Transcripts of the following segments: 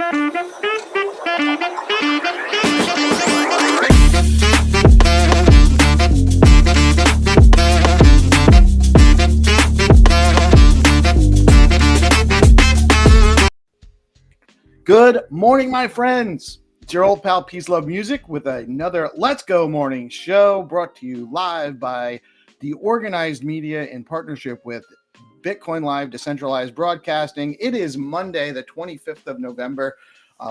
Good morning, my friends. It's your old pal PeaceLoveMusic with another Let's Go morning show brought to you live by DeOrganized Media in partnership with BitcoinLive, Decentralized Broadcasting. It is Monday, the 25th of November.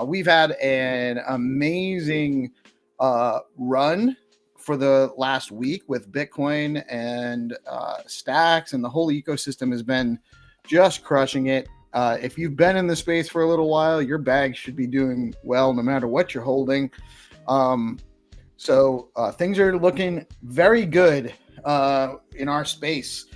We've had an amazing run for the last week with Bitcoin and stacks, and the whole ecosystem has been just crushing it. If you've been in the space for a little while, your bag should be doing well no matter what you're holding. So things are looking very good in our space.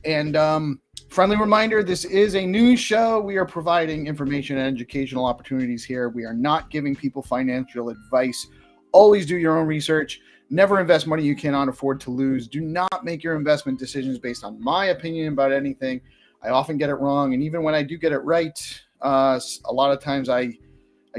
And friendly reminder, this is a news show. We are providing information and educational opportunities here. We are not giving people financial advice. Always do your own research. Never invest money you cannot afford to lose. Do not make your investment decisions based on my opinion about anything. I often get it wrong, and even when I do get it right, a lot of times I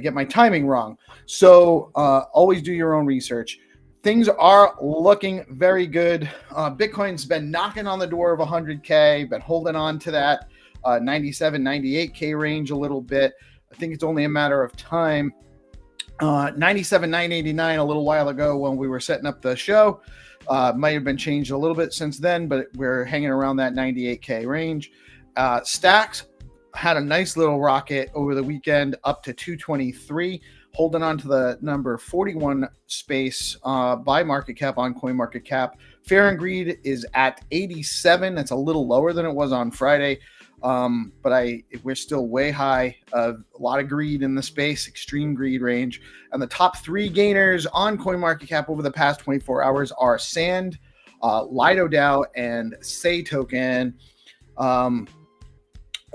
get my timing wrong. So always do your own research. Things are looking very good. Bitcoin's been knocking on the door of 100K, been holding on to that 97, 98K range a little bit. I think it's only a matter of time. 97, 989 a little while ago when we were setting up the show. Might have been changed a little bit since then, but we're hanging around that 98K range. Stacks had a nice little rocket over the weekend up to 223, holding on to the number 41 space by market cap on CoinMarketCap. Fear and Greed is at 87. That's a little lower than it was on Friday, but we're still way high. A lot of greed in the space, extreme greed range. And the top three gainers on CoinMarketCap over the past 24 hours are Sand, Lido DAO, and Say Token.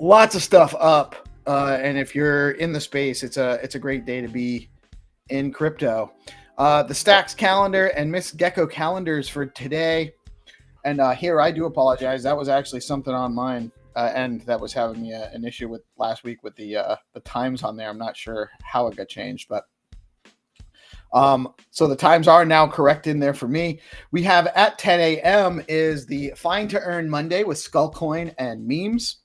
Lots of stuff up, and if you're in the space, it's a great day to be in crypto. The Stacks calendar and Miss Gecko calendars for today, and here I do apologize. That was actually something on mine, and that was having me an issue with last week with the times on there. I'm not sure how it got changed, but so the times are now correct in there for me. We have at 10 a.m. is the Find to Earn Monday with Skullcoin and memes.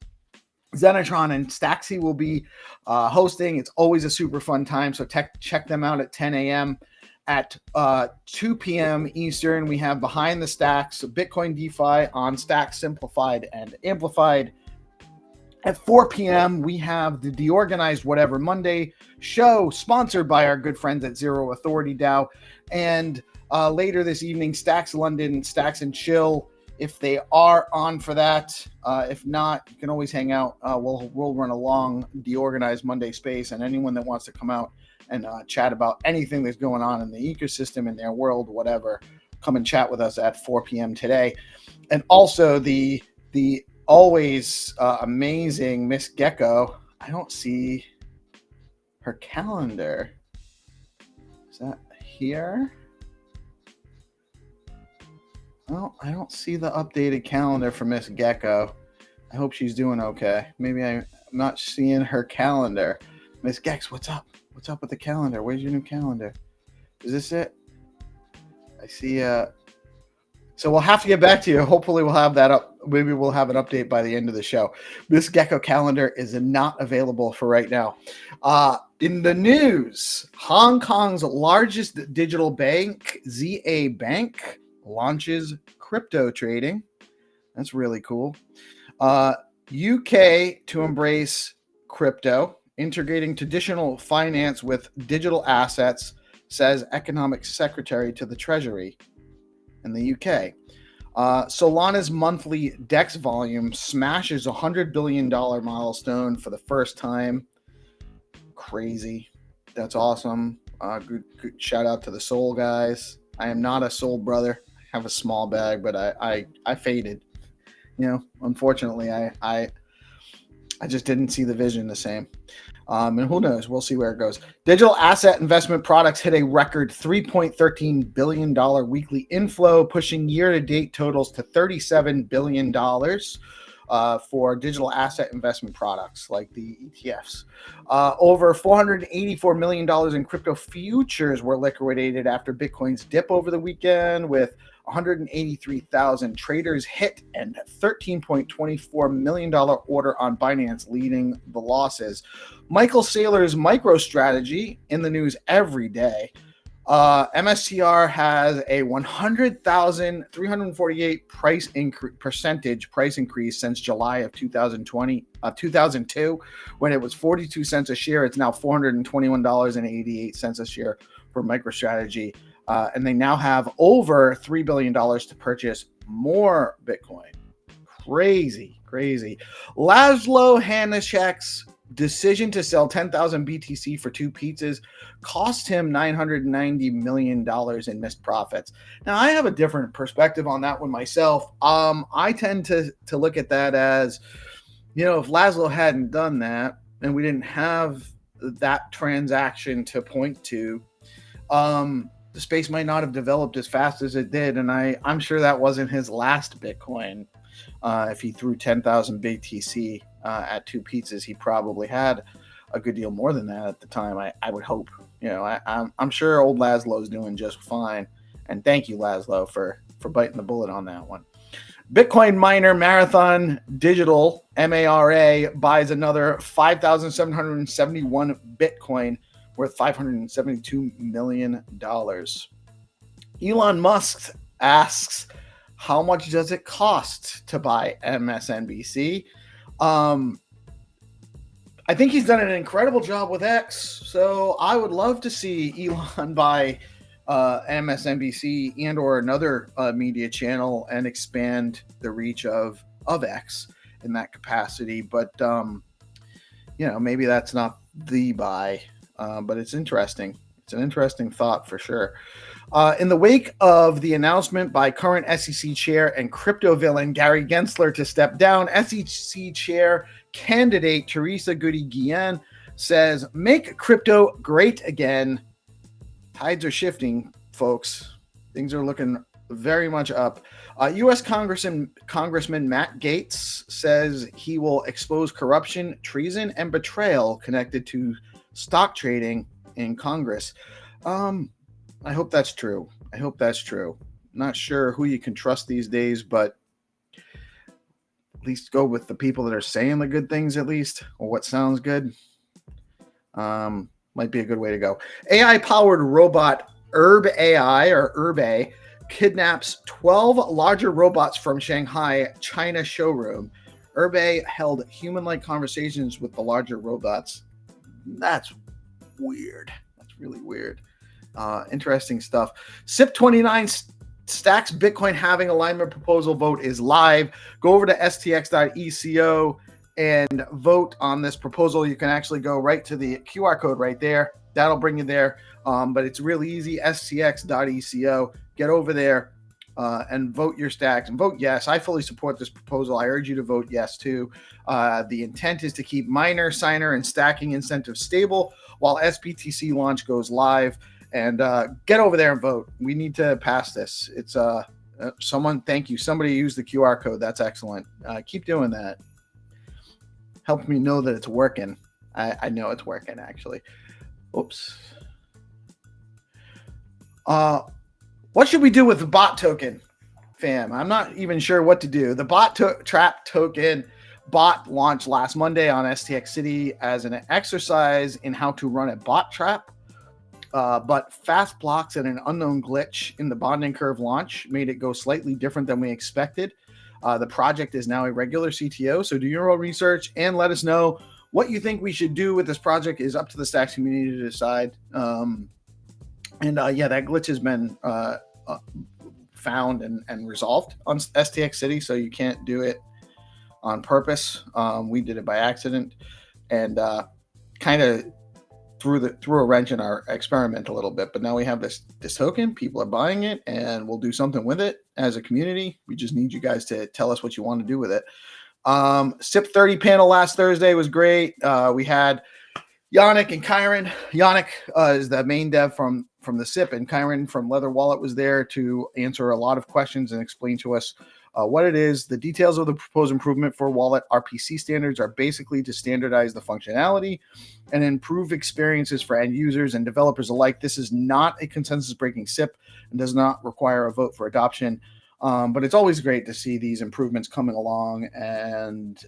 Zenatron and Staxy will be hosting. It's always a super fun time, so check them out at 10 a.m. At 2 p.m. Eastern, we have Behind the Stacks, Bitcoin DeFi on Stacks Simplified and Amplified. At 4 p.m., we have the DeOrganized Whatever Monday show, sponsored by our good friends at Zero Authority DAO. And later this evening, Stacks London, Stacks and Chill, if they are on for that. If not, you can always hang out. We'll run a long DeOrganized Monday space, and anyone that wants to come out and chat about anything that's going on in the ecosystem, in their world, whatever, come and chat with us at 4 p.m. today. And also the always amazing Miss Gecko. I don't see her calendar. Is that here? Well, I don't see the updated calendar for Miss Gecko. I hope she's doing okay. Maybe I'm not seeing her calendar. Miss Gex, what's up? What's up with the calendar? Where's your new calendar? Is this it? I see. So we'll have to get back to you. Hopefully we'll have that up. Maybe we'll have an update by the end of the show. Miss Gecko calendar is not available for right now. In the news, Hong Kong's largest digital bank, ZA Bank, launches crypto trading. That's really cool. UK to embrace crypto, integrating traditional finance with digital assets, says Economic Secretary to the Treasury in the UK. Solana's monthly DEX volume smashes $100 billion milestone for the first time. Crazy. That's awesome. Good shout out to the Sol guys. I am not a Sol brother. I have a small bag, but I faded. You know, unfortunately, I just didn't see the vision the same. And who knows? We'll see where it goes. Digital asset investment products hit a record $3.13 billion weekly inflow, pushing year-to-date totals to $37 billion. for digital asset investment products like the ETFs. Over $484 million in crypto futures were liquidated after Bitcoin's dip over the weekend, with 183,000 traders hit and $13.24 million order on Binance leading the losses. Michael Saylor's MicroStrategy in the news every day. MSTR has a 100,348 percentage price increase since July of 2002, when it was 42 cents a share. It's now $421.88 a share for MicroStrategy. And they now have over $3 billion to purchase more Bitcoin. Crazy. Laszlo Hanachek's decision to sell 10,000 BTC for 2 pizzas cost him $990 million in missed profits. Now, I have a different perspective on that one myself. I tend to look at that as, if Laszlo hadn't done that and we didn't have that transaction to point to, the space might not have developed as fast as it did. And I'm sure that wasn't his last Bitcoin. If he threw 10,000 BTC at 2 pizzas, he probably had a good deal more than that at the time. I would hope. I'm sure old Laszlo's doing just fine. And thank you, Laszlo, for biting the bullet on that one. Bitcoin miner Marathon Digital, MARA, buys another 5,771 Bitcoin worth $572 million. Elon Musk asks, how much does it cost to buy MSNBC? I think he's done an incredible job with X, so I would love to see Elon buy MSNBC and or another media channel and expand the reach of X in that capacity. But maybe that's not the buy, but it's interesting. It's an interesting thought for sure. In the wake of the announcement by current SEC chair and crypto villain Gary Gensler to step down, SEC chair candidate Teresa Goody Guillen says, "Make crypto great again." Tides are shifting, folks. Things are looking very much up. U.S. Congressman Matt Gaetz says he will expose corruption, treason, and betrayal connected to stock trading in Congress. I hope that's true. Not sure who you can trust these days, but at least go with the people that are saying the good things, at least, or what sounds good. Might be a good way to go. AI-powered robot Herb AI or Herbe kidnaps 12 larger robots from Shanghai, China showroom. Herbe held human-like conversations with the larger robots. That's weird. That's really weird. Interesting stuff. SIP29 Stacks Bitcoin halving alignment proposal vote is live. Go over to stx.eco and vote on this proposal. You can actually go right to the QR code right there. That'll bring you there. But it's really easy. stx.eco. Get over there and vote your stacks and vote yes. I fully support this proposal. I urge you to vote yes too. The intent is to keep miner, signer, and stacking incentives stable while SBTC launch goes live. And get over there and vote. We need to pass this. It's thank you. Somebody used the QR code. That's excellent. Keep doing that. Help me know that it's working. I know it's working, actually. Oops. What should we do with the bot token, fam? I'm not even sure what to do. The bot trap token bot launched last Monday on STX City as an exercise in how to run a bot trap. But fast blocks and an unknown glitch in the bonding curve launch made it go slightly different than we expected. The project is now a regular CTO, so do your own research and let us know what you think we should do with this project. Is up to the Stacks community to decide. That glitch has been found and resolved on STX City, so you can't do it on purpose. We did it by accident and kind of threw a wrench in our experiment a little bit, but now we have this token. People are buying it, and we'll do something with it as a community. We just need you guys to tell us what you want to do with it. SIP 30 panel last Thursday was great. We had Yannick and Kyron. Yannick is the main dev from the SIP, and Kyron from Leather Wallet was there to answer a lot of questions and explain to us what it is. The details of the proposed improvement for wallet RPC standards are basically to standardize the functionality and improve experiences for end users and developers alike. This is not a consensus-breaking SIP and does not require a vote for adoption. But it's always great to see these improvements coming along and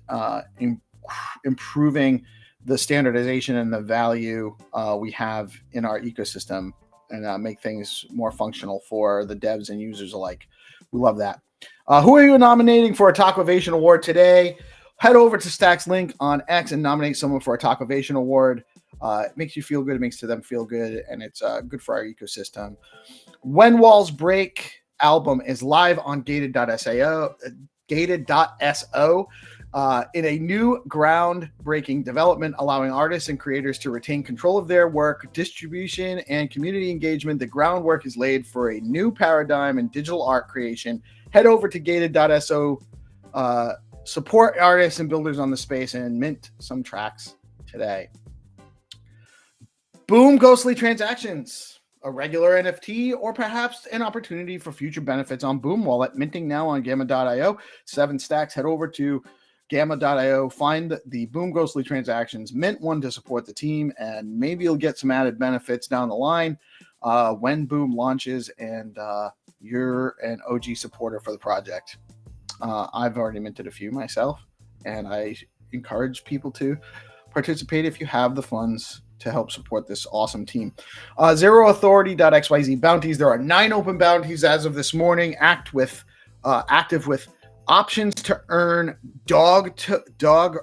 improving the standardization and the value we have in our ecosystem, and make things more functional for the devs and users alike. We love that. Who are you nominating for a Talkovation Award today? Head over to Stack's link on X and nominate someone for a Talkovation Award. It makes you feel good. It makes them feel good, and it's good for our ecosystem. When Walls Break album is live on gated.so in a new groundbreaking development, allowing artists and creators to retain control of their work, distribution, and community engagement. The groundwork is laid for a new paradigm in digital art creation. Head over to gated.so, support artists and builders on the space, and mint some tracks today. Boom Ghostly Transactions, a regular NFT, or perhaps an opportunity for future benefits on Boom Wallet, minting now on gamma.io. 7 stacks. Head over to gamma.io, find the Boom Ghostly Transactions, mint one to support the team, and maybe you'll get some added benefits down the line when Boom launches and you're an OG supporter for the project. I've already minted a few myself, and I encourage people to participate if you have the funds to help support this awesome team. ZeroAuthority.xyz bounties. There are 9 open bounties as of this morning, active with options to earn dog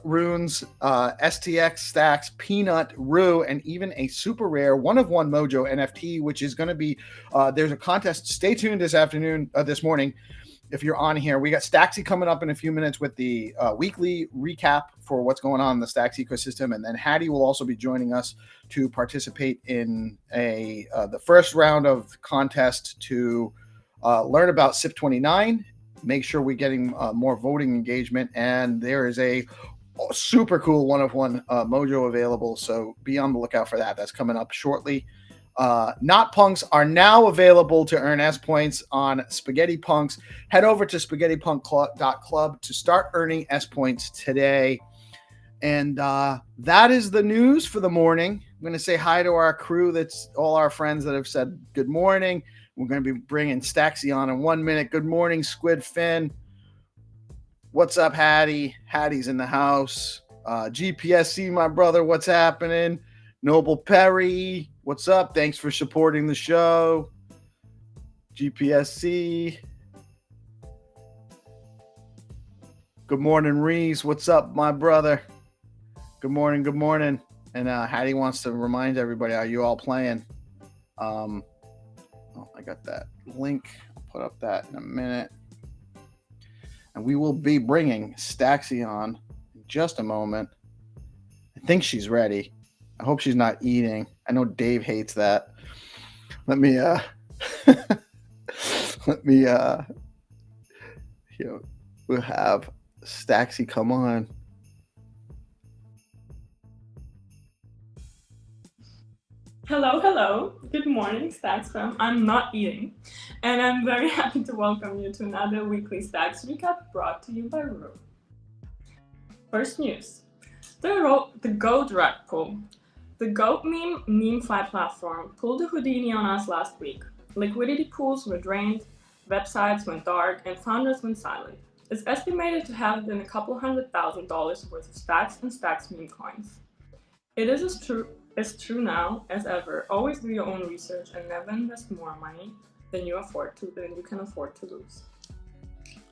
runes, STX stacks, peanut, rue, and even a super rare one-of-one mojo NFT, which is going to be, there's a contest. Stay tuned this morning. If you're on here, we got Staxy coming up in a few minutes with the weekly recap for what's going on in the Stax ecosystem. And then Hattie will also be joining us to participate in the first round of the contest to learn about SIP29. Make sure we're getting more voting engagement, and there is a super cool one-of-one mojo available, so be on the lookout for that. That's coming up shortly. Not Punks are now available to earn S points on Spaghetti Punks. Head over to spaghettipunk.club to start earning S points today. And that is the news for the morning. I'm going to say hi to our crew. That's all our friends that have said good morning. We're going to be bringing Staxy on in 1 minute. Good morning, Squid Finn. What's up, Hattie? Hattie's in the house. GPSC, my brother, what's happening? Noble Perry, what's up? Thanks for supporting the show. GPSC. Good morning, Reese. What's up, my brother? Good morning, good morning. And Hattie wants to remind everybody, are you all playing? I got that link. I'll put up that in a minute. And we will be bringing Staxy on in just a moment. I think she's ready. I hope she's not eating. I know Dave hates that. We'll have Staxy come on. Hello. Good morning, Stacks fam. I'm not eating, and I'm very happy to welcome you to another weekly Stacks recap brought to you by Rue. First news: the GOAT rug pull. The GOAT meme fight platform pulled a Houdini on us last week. Liquidity pools were drained, websites went dark, and founders went silent. It's estimated to have been a couple $100,000 worth of Stacks and Stacks meme coins. It is as true now as ever. Always do your own research and never invest more money than you can afford to lose.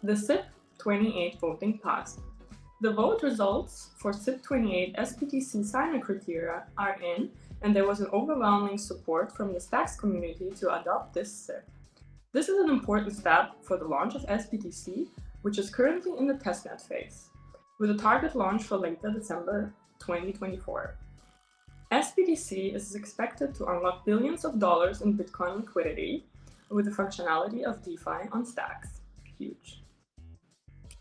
The SIP28 voting passed. The vote results for SIP28 SBTC signer criteria are in, and there was an overwhelming support from the Stacks community to adopt this SIP. This is an important step for the launch of SBTC, which is currently in the testnet phase, with a target launch for later December 2024. SBTC is expected to unlock billions of dollars in Bitcoin liquidity with the functionality of DeFi on Stacks. Huge.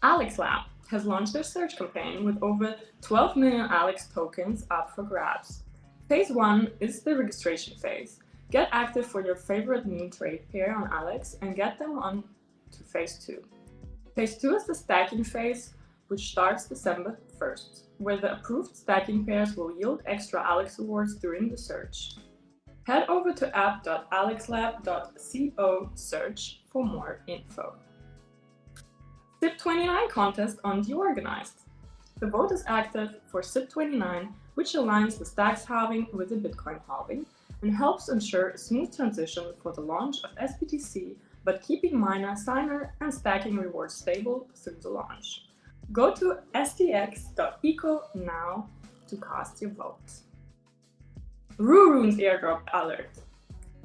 Alex Lab has launched their search campaign with over 12 million Alex tokens up for grabs. Phase 1 is the registration phase. Get active for your favorite meme trade pair on Alex and get them on to phase 2. Phase 2 is the stacking phase, which starts December 1st, where the approved stacking pairs will yield extra Alex awards during the search. Head over to app.alexlab.co search for more info. SIP29 contest on DeOrganized. The vote is active for SIP29, which aligns the stacks halving with the Bitcoin halving and helps ensure a smooth transition for the launch of SBTC, but keeping miner, signer, and stacking rewards stable through the launch. Go to stx.eco now to cast your vote. Runes airdrop alert.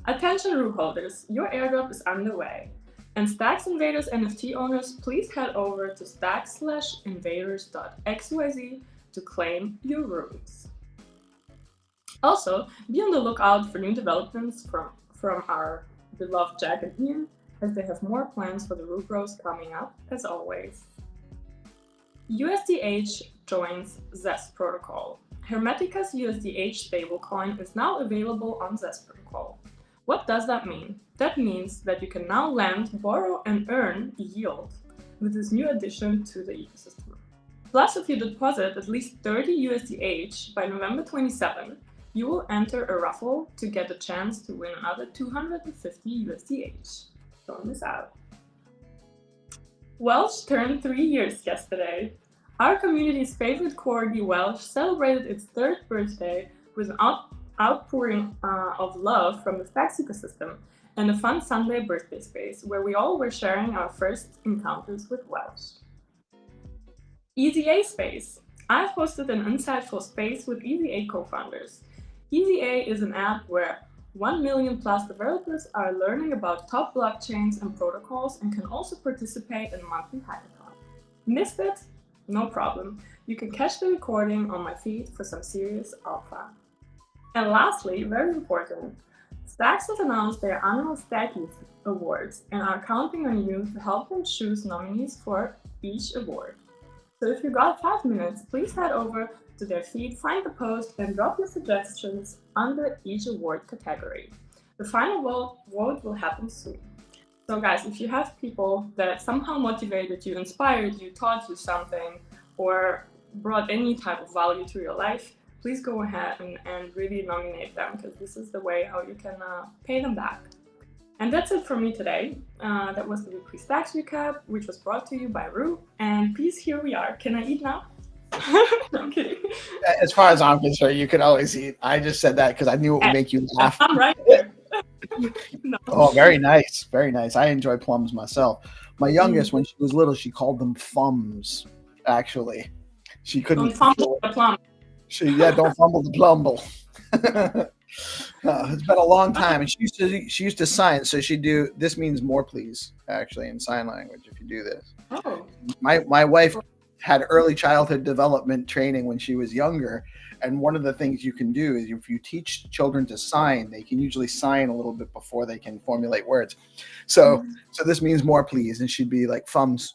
Attention Rue holders, your airdrop is underway. And Stacks Invaders NFT owners, please head over to stacks/invaders.xyz to claim your runes. Also, be on the lookout for new developments from our beloved Jack and Ian, as they have more plans for the Rue Bros coming up, as always. USDH joins Zest protocol. Hermetica's USDH stablecoin is now available on Zest protocol. What does that mean? That means that you can now lend, borrow, and earn yield with this new addition to the ecosystem. Plus, if you deposit at least 30 USDH by November 27, you will enter a raffle to get a chance to win another 250 USDH. Don't miss out. Welsh turned 3 years yesterday. Our community's favorite corgi, Welsh, celebrated its 3rd birthday with an outpouring of love from the Stacks ecosystem and a fun Sunday birthday space where we all were sharing our first encounters with Welsh. EZA Space. I've hosted an insightful space with EZA co-founders. EZA is an app where 1 million plus developers are learning about top blockchains and protocols and can also participate in monthly hackathon. Missed it? No problem. You can catch the recording on my feed for some serious alpha. And lastly, very important, Stacks has announced their annual Stack Youth Awards and are counting on you to help them choose nominees for each award. So if you got 5 minutes, please head over to their feed, find the post, and drop your suggestions under each award category. The final vote will happen soon. So guys, if you have people that somehow motivated you, inspired you, taught you something, or brought any type of value to your life, please go ahead and really nominate them, because this is the way how you can pay them back. And that's it for me today. That was the weekly Stacks recap, which was brought to you by Rue. And peace, here we are. Can I eat now? I'm kidding. As far as I'm concerned, you can always eat. I just said that because I knew it would make you laugh. I'm right there. No. Oh, very nice. Very nice. I enjoy plums myself. My youngest, when she was little, she called them fums, actually. She couldn't. Don't fumble the plum. Don't fumble the plumble. It's been a long time, and she used to sign. So she'd do this means more, please, actually, in sign language. If you do this, my wife had early childhood development training when she was younger, and one of the things you can do is if you teach children to sign, they can usually sign a little bit before they can formulate words. So this means more, please, and she'd be like fums.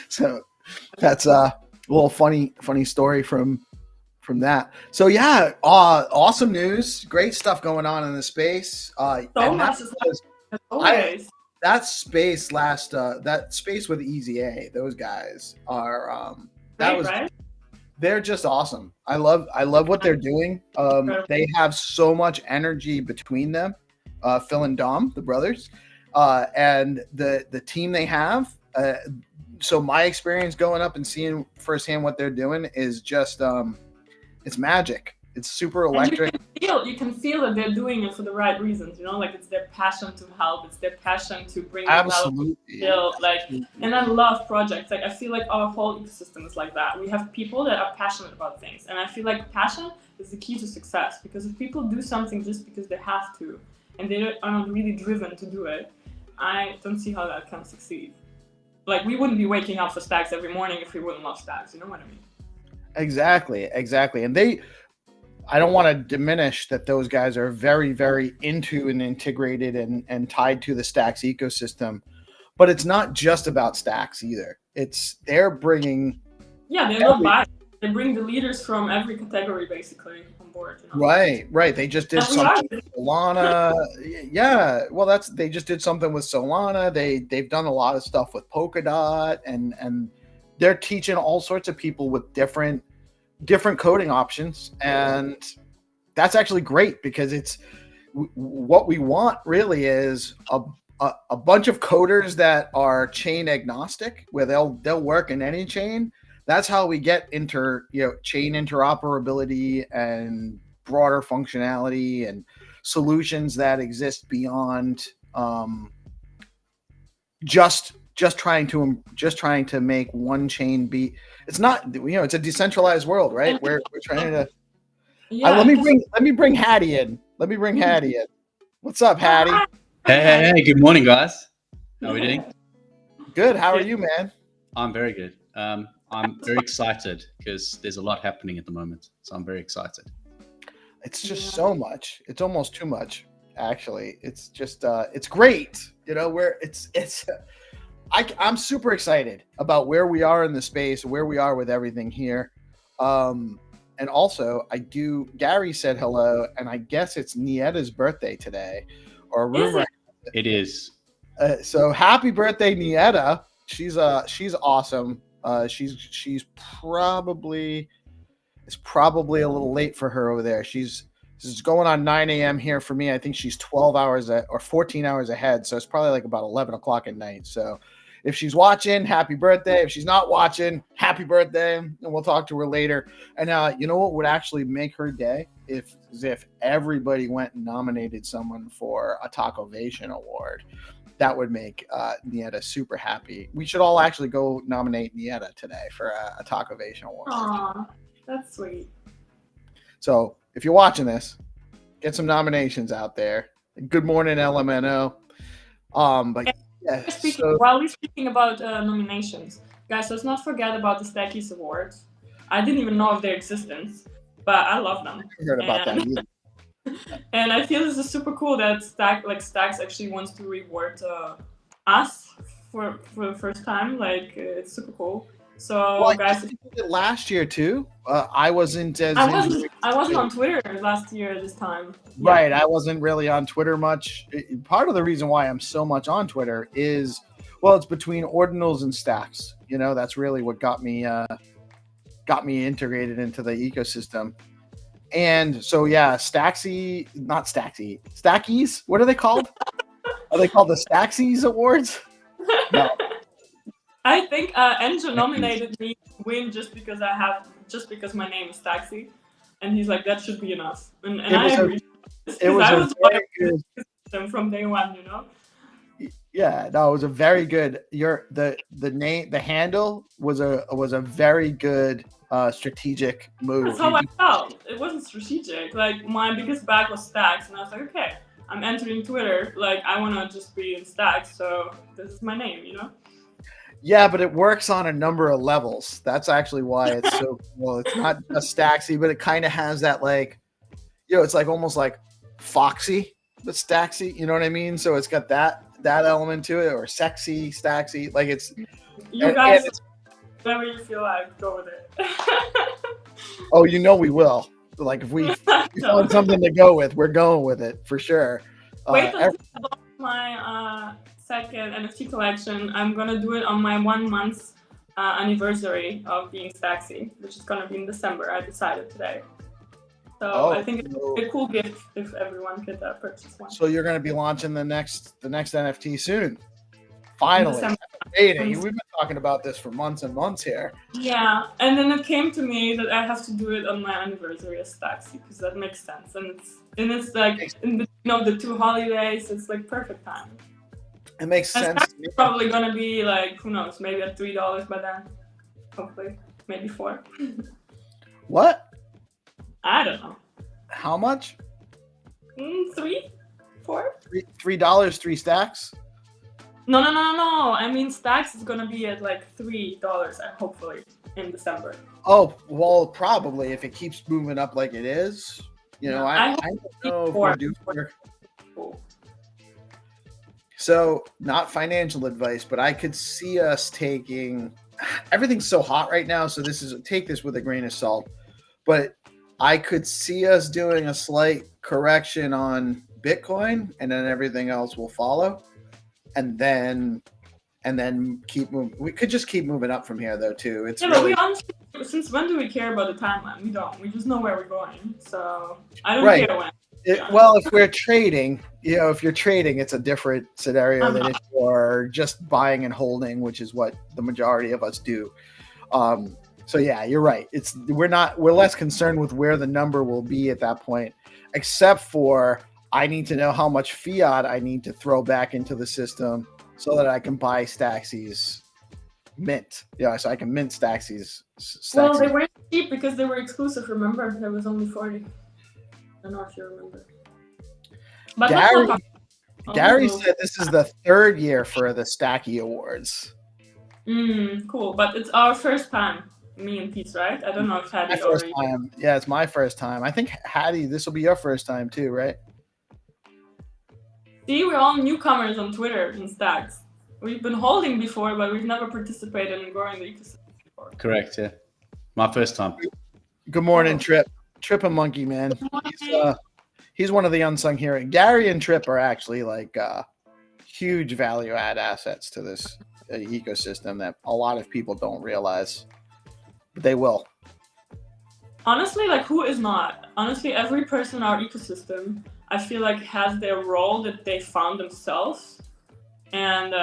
So that's a little funny story from that. So yeah, awesome news, great stuff going on in the space. That space that space with EZA, those guys are they're just awesome. I love what they're doing. They have so much energy between them, Phil and Dom, the brothers, and the team they have. So my experience going up and seeing firsthand what they're doing is just it's magic. It's super electric. You can feel that they're doing it for the right reasons, like it's their passion to help, it's their passion to bring absolutely and I love projects. I feel like our whole ecosystem is like that. We have people that are passionate about things, and I feel like passion is the key to success, because if people do something just because they have to and they are not really driven to do it, I don't see how that can succeed. We wouldn't be waking up for Stacks every morning if we wouldn't love Stacks, you know what I mean? Exactly. And I don't want to diminish that those guys are very, very into and integrated and tied to the Stacks ecosystem, but it's not just about Stacks either. They're bringing. Yeah, they're not biased. they bring the leaders from every category basically on board. Right. They just did something with Solana. Yeah, well, they just did something with Solana. They've done a lot of stuff with Polkadot, and they're teaching all sorts of people with different coding options, and that's actually great because it's what we want really is a bunch of coders that are chain agnostic, where they'll work in any chain. That's how we get chain interoperability and broader functionality and solutions that exist beyond just trying to make one chain be. It's not, it's a decentralized world, right? We're trying to. Yeah, let me bring Hattie in. What's up, Hattie? Hey, good morning, guys. How are we doing? Good. How are you, man? I'm very good. I'm very excited because there's a lot happening at the moment. So I'm very excited. It's just so much. It's almost too much, actually. It's just, it's great. I'm super excited about where we are in the space, where we are with everything here. And also, Gary said hello, and I guess it's Nietta's birthday today, or a rumor. It is. So happy birthday, Nietta. She's awesome. She's probably, it's probably a little late for her over there. This is going on 9 a.m. here for me. I think she's 12 hours or 14 hours ahead. So it's probably like about 11 o'clock at night. So if she's watching, happy birthday. If she's not watching, happy birthday. And we'll talk to her later. And you know what would actually make her day? If everybody went and nominated someone for a Takovation award. That would make Nietta super happy. We should all actually go nominate Nietta today for a Takovation award. Aw, that's sweet. So if you're watching this, get some nominations out there. Good morning, LMNO. But yeah. While we're speaking about nominations, guys, let's not forget about the Stackies Awards. I didn't even know of their existence, but I love them. I heard about that either. And I feel this is super cool that Stacks actually wants to reward us for the first time. Like, it's super cool. So, guys, I did it last year too. I wasn't on Twitter last year this time. Right, I wasn't really on Twitter much. Part of the reason why I'm so much on Twitter is, well, it's between ordinals and stacks. That's really what got me integrated into the ecosystem. And so, yeah, Stackies. What are they called? Are they called the Stackies Awards? No. I think Enjo nominated me to win just because my name is Staxy, and he's like, that should be enough. And I agree. It was very good from day one, Yeah, no, it was a very good. The handle was a very good strategic move. That's how I felt. It wasn't strategic. Like, my biggest bag was Stacks, and I was like, okay, I'm entering Twitter. Like, I want to just be in Stacks, so this is my name, Yeah, but it works on a number of levels. That's actually why it's so well. It's not just Staxy, but it kind of has that it's like almost like Foxy, but Staxy. You know what I mean? So it's got that element to it, or sexy Staxy. Like it's. You guys, whatever you feel like, go with it. Oh, we will. Like if we found something to go with, we're going with it for sure. Wait until my second NFT collection. I'm gonna do it on my 1 month anniversary of being Staxy, which is gonna be in December. I decided today. So I think it's a cool gift if everyone could purchase one. So you're gonna be launching the next NFT soon. Finally. We've been talking about this for months and months here. Yeah, and then it came to me that I have to do it on my anniversary as Staxy because that makes sense, and it's like in the 2 holidays. It's like perfect time. It makes sense. It's probably gonna be like, who knows, maybe at $3 by then. Hopefully, maybe $4. What? I don't know. How much? 3, 4. $3, 3 stacks. No. I mean, Stacks is gonna be at like $3, hopefully, in December. Oh, well, probably if it keeps moving up like it is. I don't know if we're due for. Cool. So, not financial advice, but I could see us taking everything's so hot right now, so take this with a grain of salt. But I could see us doing a slight correction on Bitcoin, and then everything else will follow, and then keep moving. We could just keep moving up from here, though. Too. It's Yeah, really, but we honestly, since when do we care about the timeline? We don't. We just know where we're going. So I don't Right. care when. Well, if we're trading, if you're trading, it's a different scenario than if you're just buying and holding, which is what the majority of us do. So yeah, you're right. We're less concerned with where the number will be at that point, except for I need to know how much fiat I need to throw back into the system so that I can buy Staxi's mint. Yeah, so I can mint Staxi's. Well, they weren't cheap because they were exclusive. Remember, there was only 40. I don't know if you remember. But Gary said this is the third year for the Stacky Awards. Cool, but it's our first time. Me and Peace, right? I don't know if Hattie already. Yeah, it's my first time. I think Hattie, this will be your first time too, right? See, we're all newcomers on Twitter and Stacks. We've been holding before, but we've never participated in growing the ecosystem before. Correct, yeah. My first time. Good morning, Trip. Trip and Monkey, man. He's one of the unsung heroes. Gary and Trip are actually like huge value add assets to this ecosystem that a lot of people don't realize. But they will. Honestly, like, who is not? Honestly, every person in our ecosystem, I feel like, has their role that they found themselves. And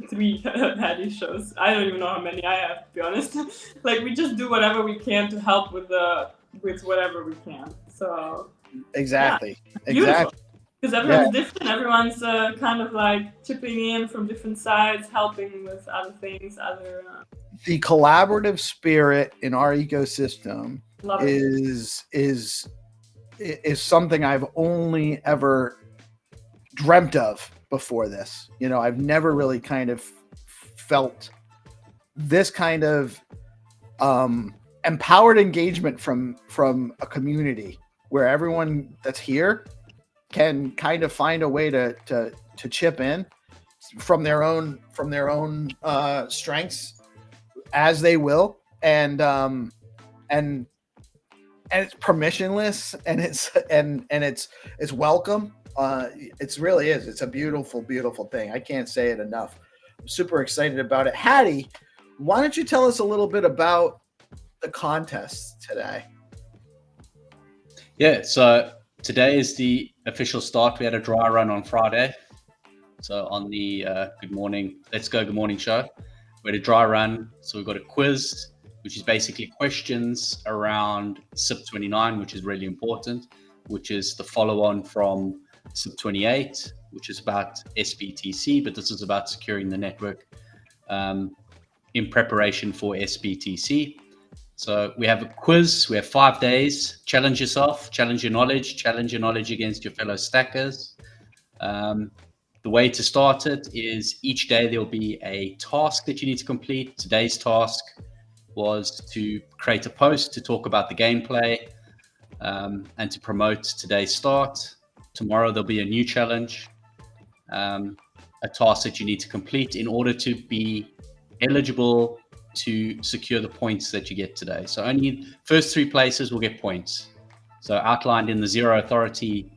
3 Hattie shows. I don't even know how many I have, to be honest. Like, we just do whatever we can to help with whatever we can. So exactly. Because everyone's different. Everyone's kind of like chipping in from different sides, helping with other things, The collaborative spirit in our ecosystem is something I've only ever dreamt of before this. I've never really kind of felt this kind of empowered engagement from a community where everyone that's here can kind of find a way to chip in from their own strengths as they will, and it's permissionless, and it's welcome. It's really is. It's a beautiful, beautiful thing. I can't say it enough. I'm super excited about it. Hattie, why don't you tell us a little bit about the contest today? Yeah, so today is the official start. We had a dry run on Friday. So on the Good Morning show, we had a dry run. So we've got a quiz, which is basically questions around SIP29, which is really important, which is the follow-on from SIP28, which is about SBTC, but this is about securing the network in preparation for SBTC. So we have a quiz. We have 5 days. Challenge yourself, challenge your knowledge against your fellow stackers. The way to start it is each day there'll be a task that you need to complete. Today's task was to create a post to talk about the gameplay and to promote today's start. Tomorrow there'll be a new challenge, a task that you need to complete in order to be eligible to secure the points that you get today. So only first 3 places will get points. So outlined in the Zero Authority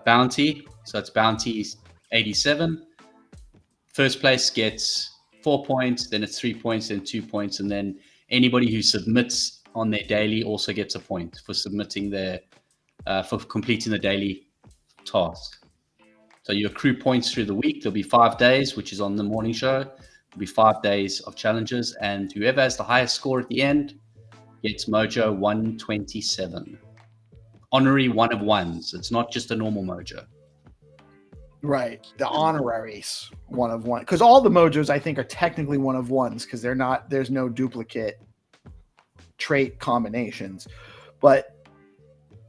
bounty. So it's bounty 87. First place gets 4 points, then it's 3 points, then 2 points, and then anybody who submits on their daily also gets a point for submitting for completing the daily task. So you accrue points through the week. There'll be 5 days, which is on the morning show. There'll be 5 days of challenges, and whoever has the highest score at the end gets Mojo 127. Honorary 1 of 1s. It's not just a normal Mojo. Right, the honoraries 1 of 1, because all the Mojos I think are technically 1 of 1s because there's no duplicate trait combinations, but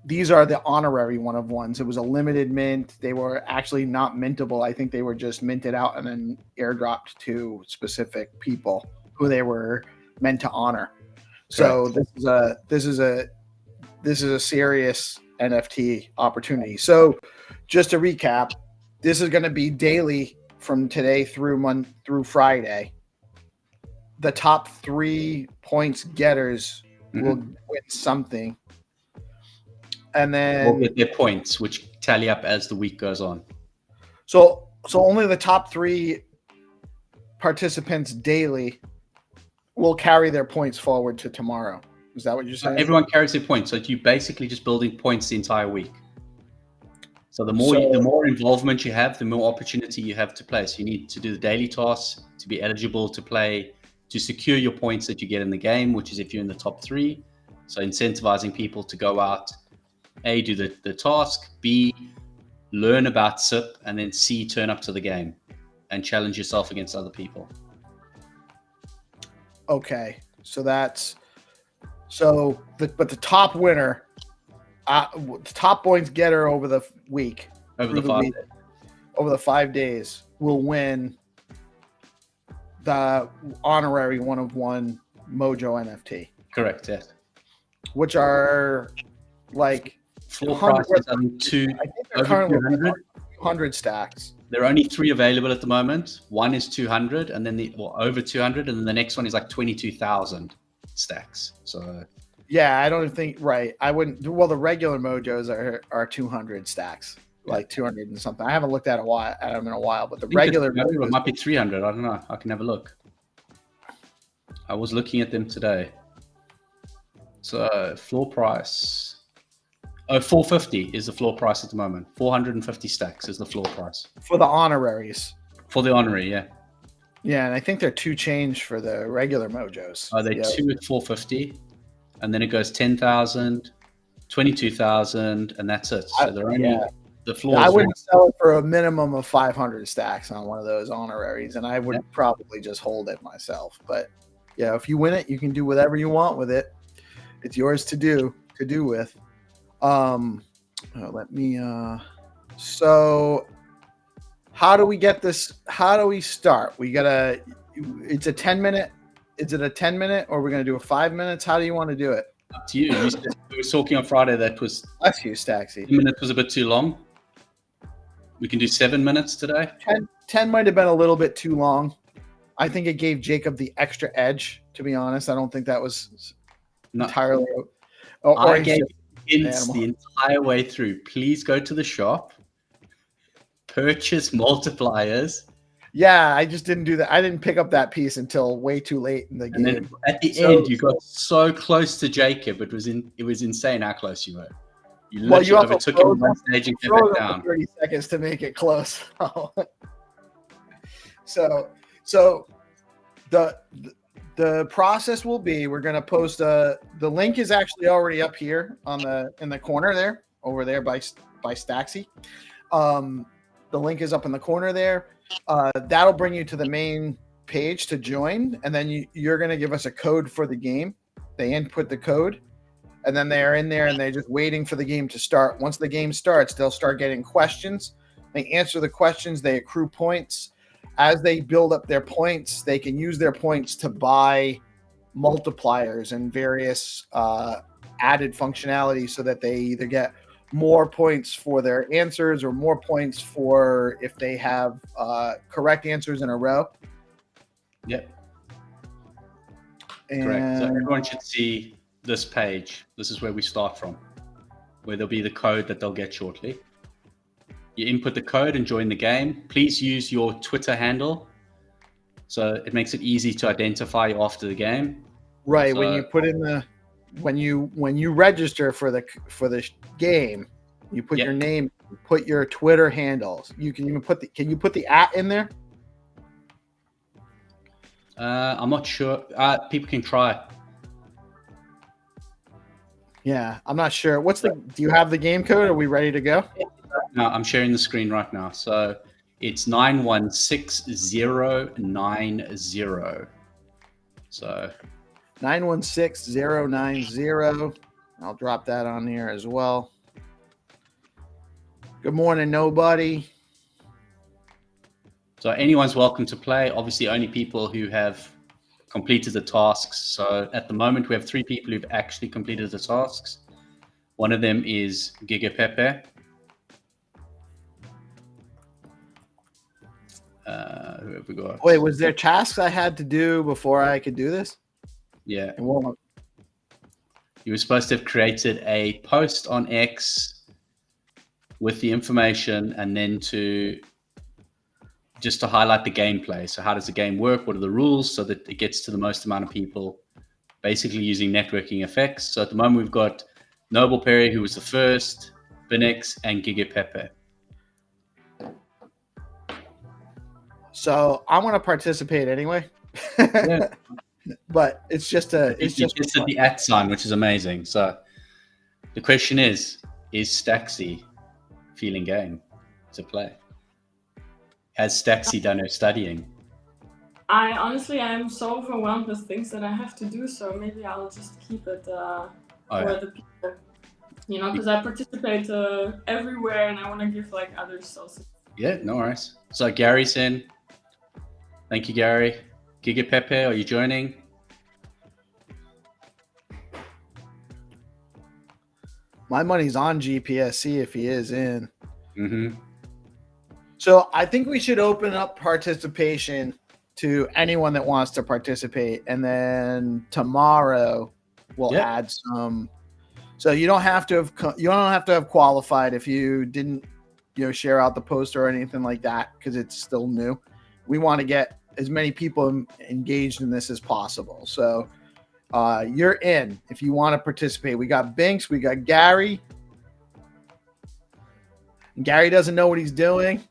these are the honorary 1 of 1s. It was a limited mint. They were actually not mintable. I think they were just minted out and then airdropped to specific people who they were meant to honor. So this is a serious NFT opportunity. So just to recap, this is going to be daily from today through Friday, the top 3 points getters will win something. And then We'll get their points, which tally up as the week goes on. So only the top 3 participants daily will carry their points forward to tomorrow. Is that what you're saying? Everyone carries their points, so you basically just building points the entire week. So the more involvement you have, the more opportunity you have to play. So you need to do the daily tasks to be eligible to play, to secure your points that you get in the game, which is if you're in the top 3. So incentivizing people to go out, A, do the task, B, learn about SIP, and then C, turn up to the game and challenge yourself against other people. Okay, but the top winner, the top points getter over the week, over the 5 days, will win the honorary 1-of-1 Mojo NFT. Correct, yes. Which are like floor prices. I think they're currently 200 stacks. There are only 3 available at the moment. One is 200, and then over 200, and then the next one is like 22,000 stacks. So yeah, I don't think I wouldn't. Well, the regular Mojos are 200 stacks, like 200 and something. I haven't looked at them in a while, but the regular it might be 300. I don't know. I can have a look. I was looking at them today. So floor price. 450 is the floor price at the moment. 450 stacks is the floor price. For the honoraries. For the honorary, yeah. Yeah, and I think they're 2 change for the regular Mojos. They're 2 at 450, and then it goes 10,000, 22,000, and that's it. So they're only the floor. I wouldn't sell it for a minimum of 500 stacks on one of those honoraries, and I would probably just hold it myself. But yeah, if you win it, you can do whatever you want with it. It's yours to do with. So how do we get this? How do we start? It's a 10-minute. Is it a 10-minute or we're going to do a 5 minutes? How do you want to do it? Up to you. We were talking on Friday that was. Bless you, Staxy. 10 minutes was a bit too long. We can do 7 minutes today. 10 might have been a little bit too long. I think it gave Jacob the extra edge, to be honest. I don't think that was entirely. I gave hints the entire way through. Please go to the shop, purchase multipliers. Yeah, I just didn't do that. I didn't pick up that piece until way too late in the game. And then at the end, you got so close to Jacob. It was insane how close you were. You literally overtook him on stage and kept it down. 30 seconds to make it close. So the process will be, we're going to post the link is actually already up here in the corner there, over there by Staxy. The link is up in the corner there. That'll bring you to the main page to join, and then you're going to give us a code for the game. They input the code, and then they're in there and they're just waiting for the game to start. Once the game starts, they'll start getting questions. They answer the questions, they accrue points. As they build up their points, they can use their points to buy multipliers and various added functionality, so that they either get more points for their answers or more points for if they have correct answers in a row. Yep. Correct. So everyone should see this page. This is where we start from, where there'll be the code that they'll get shortly. You input the code and join the game. Please use your Twitter handle, so it makes it easy to identify you after the game. When you put in when you register for the game, you put your name, put your Twitter handles. You can even can you put the @ in there? I'm not sure. People can try. Yeah, I'm not sure. Do you have the game code? Are we ready to go? No, I'm sharing the screen right now. So it's 916090. So 916090. I'll drop that on here as well. Good morning, nobody. So anyone's welcome to play. Obviously, only people who have completed the tasks. So at the moment, we have 3 people who've actually completed the tasks. One of them is Giga Pepe. Who have we got? Wait, was there tasks I had to do before I could do this? Yeah. And what? You were supposed to have created a post on X with the information, and then to highlight the gameplay. So how does the game work? What are the rules so that it gets to the most amount of people, basically using networking effects. So at the moment, we've got Noble Perry, who was the first, Binix, and Giga Pepe. So I'm going to participate anyway. Yeah. But it's just the @ sign, which is amazing. So the question is Staxy feeling game to play? Has Staxy done her studying? I honestly, I'm so overwhelmed with things that I have to do, so maybe I'll just keep it for the people. You know, because I participate everywhere, and I want to give like others also. Yeah, no worries. So Gary's in. Thank you, Gary. Giga Pepe, are you joining? My money's on GPSC if he is in. Mm-hmm. So I think we should open up participation to anyone that wants to participate, and then tomorrow we'll add some. So you don't have to have qualified if you didn't, share out the post or anything like that, because it's still new. We want to get as many people engaged in this as possible. So you're in if you want to participate. We got Binks, we got Gary. And Gary doesn't know what he's doing.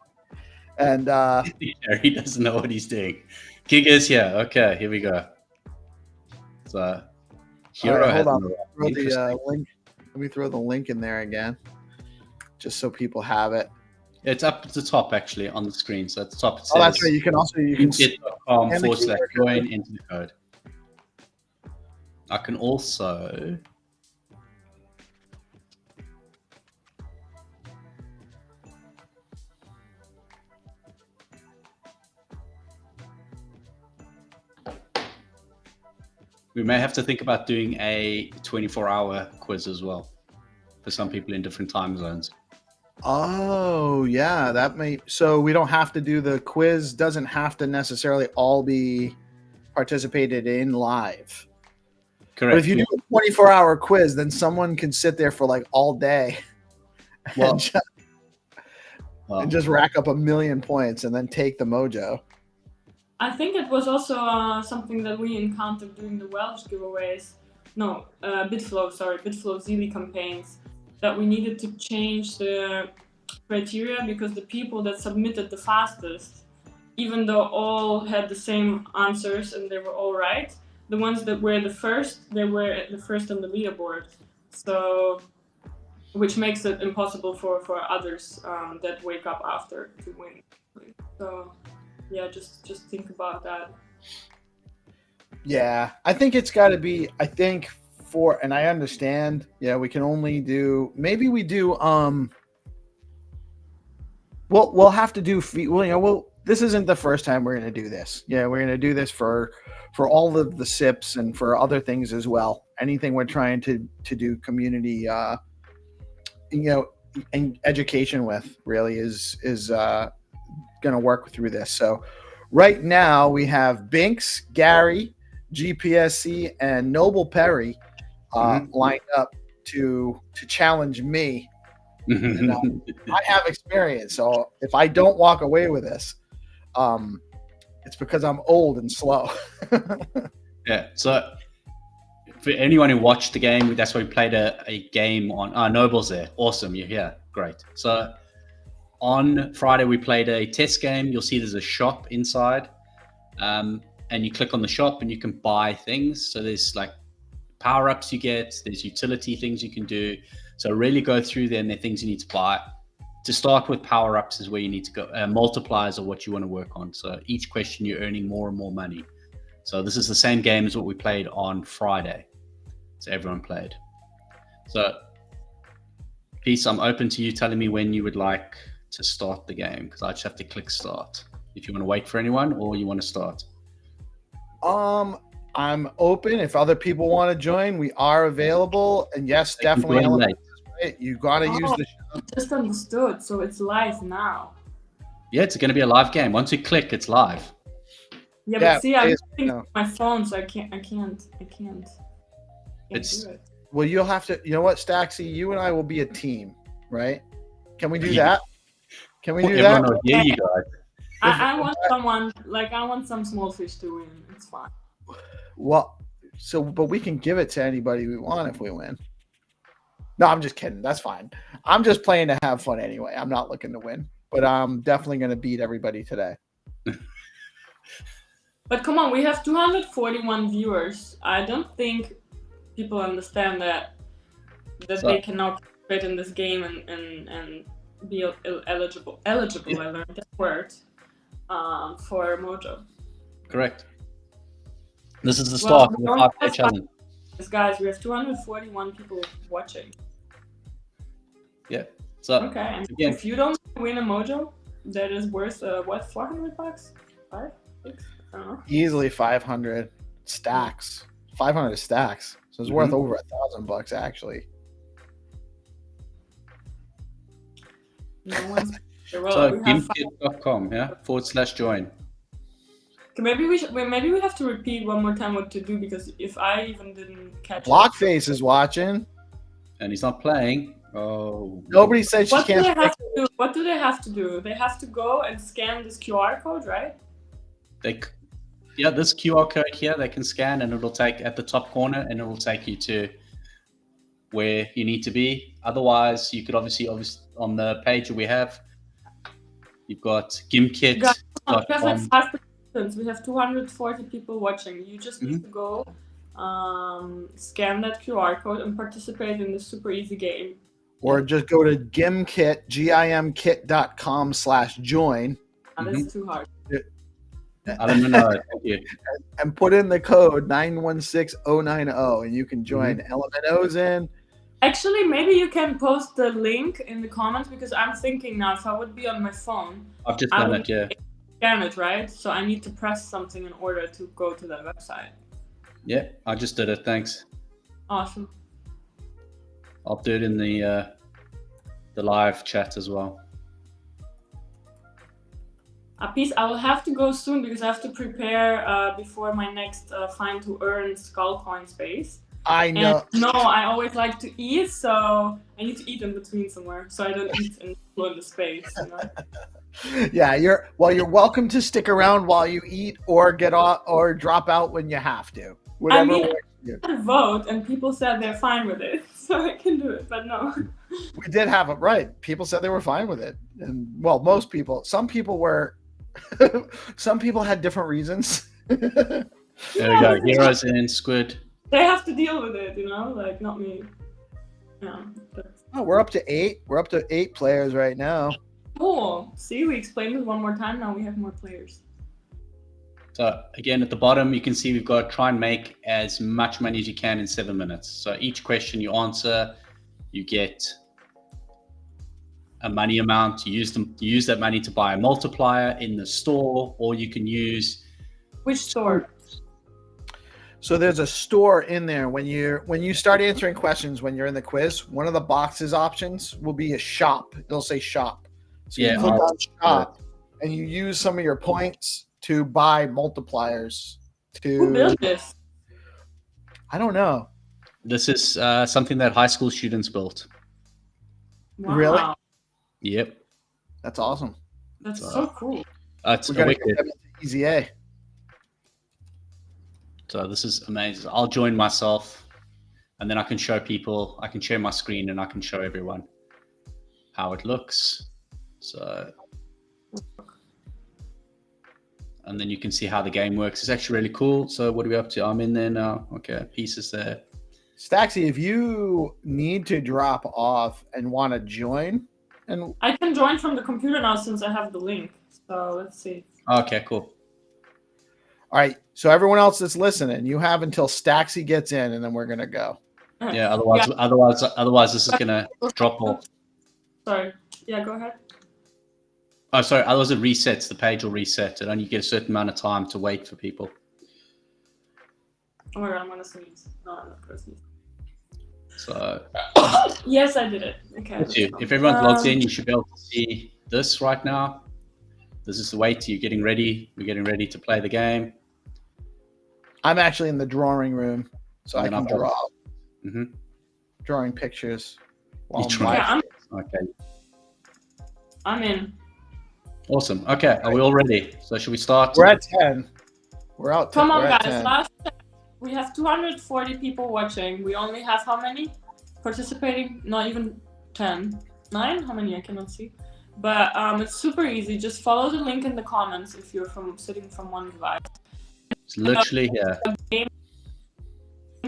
And Gary doesn't know what he's doing. Giga's here. Okay, here we go. So Hero hold on. link. Let me throw the link in there again, just so people have it. It's up at the top actually on the screen. So at the top it says, oh, that's right. You can join into the code. I can also we may have to think about doing a 24-hour quiz as well for some people in different time zones. Oh, yeah, that may. So we don't have to do the quiz. Doesn't have to necessarily all be participated in live. Correct. But if you do a 24-hour quiz, then someone can sit there for like all day and just rack up 1,000,000 points and then take the mojo. I think it was also something that we encountered during the Welsh giveaways. No, Bitflow Zeely campaigns, that we needed to change the criteria because the people that submitted the fastest, even though all had the same answers and they were all right, the ones that were the first, they were the first on the leaderboard. So, which makes it impossible for others that wake up after to win. So, yeah, just think about that. Yeah, I think it's got to be. And I understand. Yeah, we can only do. Maybe we do. We'll have to do. This isn't the first time we're going to do this. Yeah, we're going to do this for all of the SIPs and for other things as well. Anything we're trying to do community, and education with really is going to work through this. So right now we have Binks, Gary, GPSC, and Noble Perry lined up to challenge me. And, I have experience, so if I don't walk away with this, it's because I'm old and slow. Yeah. So for anyone who watched the game, that's why we played a game on. Noble's there. Awesome. You're here. Great. So on Friday, we played a test game. You'll see there's a shop inside, and you click on the shop and you can buy things. So there's like power-ups you get, there's utility things you can do. So really go through there, and there are things you need to buy. To start with, power-ups is where you need to go. Multipliers are what you want to work on. So each question, you're earning more and more money. So this is the same game as what we played on Friday. So everyone played. So Peace, I'm open to you telling me when you would like to start the game, because I just have to click start. If you want to wait for anyone or you want to start. I'm open. If other people want to join, we are available. And yes, definitely. You got to use the show. Just understood. So it's live now. Yeah, it's going to be a live game. Once you click, it's live. Yeah, Yeah, but see, I'm please, using no. my phone, so I can't It's- do it. Well, you'll have to. You know what, Staxy? You and I will be a team, right? Can we do Yeah. that? Can we do Everyone that? will hear you guys. I want someone, like, I want some small fish to win. It's fine. Well, but we can give it to anybody we want if we win. No, I'm just kidding. That's fine. I'm just playing to have fun anyway. I'm not looking to win, but I'm definitely going to beat everybody today. But come on, we have 241 viewers. I don't think people understand that So- they cannot participate in this game and be eligible. I learned that word for Mojo. Correct. This is the Well, start we of the don't 5-day have challenge. Guys, we have 241 people watching. Yeah. So Okay, and again- if you don't win a Mojo, that is worth what, $400? 5, 6? I don't know. Easily 500 stacks. 500 stacks. So it's worth Mhm. over $1,000 actually. No one's. Well, So we have gimkit.com, yeah, /join. Okay, maybe we have to repeat one more time what to do, because if I even didn't catch Blockface is watching. And he's not playing. Oh. Nobody said she What do they can't. have to do? What do they have to do? They have to go and scan this QR code, right? This QR code here, they can scan and it'll take at the top corner and it will take you to where you need to be. Otherwise, you could obviously on the page that we have, you've got gimkit.com. We have like 5 participants. We have 240 people watching. You just need to go scan that QR code and participate in this super easy game. Or just go to gimkit, gimkit.com/join. That's too hard. I don't know. Thank you. And put in the code 916090 and you can join. LMNO's in. Actually, maybe you can post the link in the comments, because I'm thinking now, if I would be on my phone, I've just I done would it, yeah. scan it, right? So I need to press something in order to go to that website. Yeah, I just did it. Thanks. Awesome. I'll do it in the live chat as well. Peace. I will have to go soon because I have to prepare before my next find to earn skull coin space. I know. And no, I always like to eat, so I need to eat in between somewhere, so I don't eat in the space. You know? Yeah, you're welcome to stick around while you eat, or get off, or drop out when you have to. Whatever. I mean, I had a vote, and people said they're fine with it, so I can do it. But no. We did have it right. People said they were fine with it, and well, most people. Some people were. Some people had different reasons. There we go. Heroes and Squid. They have to deal with it, you know, like not me. Yeah. Oh, we're up to 8. We're up to 8 players right now. Cool. See, we explained it one more time. Now we have more players. So again, at the bottom, you can see we've got try and make as much money as you can in 7 minutes. So each question you answer, you get a money amount. You use that money to buy a multiplier in the store, or you can use. Which store? So there's a store in there. When you start answering questions when you're in the quiz, one of the boxes options will be a shop. It'll say shop. So you click on shop and you use some of your points to buy multipliers. Who built this? I don't know. This is something that high school students built. Wow. Really? Yep. That's awesome. That's so cool. It's We're gonna wicked. get them into Easy A. So this is amazing. I'll join myself, and then I can show people. I can share my screen, and I can show everyone how it looks. So, and then you can see how the game works. It's actually really cool. So what are we up to? I'm in there now. Okay, pieces there. Staxy, if you need to drop off and want to join, and I can join from the computer now since I have the link. So let's see. Okay, cool. all right. So everyone else that's listening, you have until Staxy gets in, and then we're gonna go. Yeah. Otherwise, this is gonna drop off. Sorry. Yeah, go ahead. Oh, sorry. Otherwise, it resets. The page will reset. It only get a certain amount of time to wait for people. Oh my god, I'm gonna sneeze. No, I'm not gonna sneeze. So Yes, I did it. Okay. if everyone's logged in, you should be able to see this right now. This is the wait. You're getting ready. We're getting ready to play the game. I'm actually in the drawing room, so I And then can draw. Mm-hmm. Drawing pictures. While You I'm try. live. Okay. I'm in. Awesome. Okay. Are we all ready? So should we start? We're at 10. We're out. Come on, we're at guys. 10. Last check, we have 240 people watching. We only have how many participating? Not even 10. 9? How many? I cannot see. But it's super easy. Just follow the link in the comments if you're sitting from one device. It's literally here.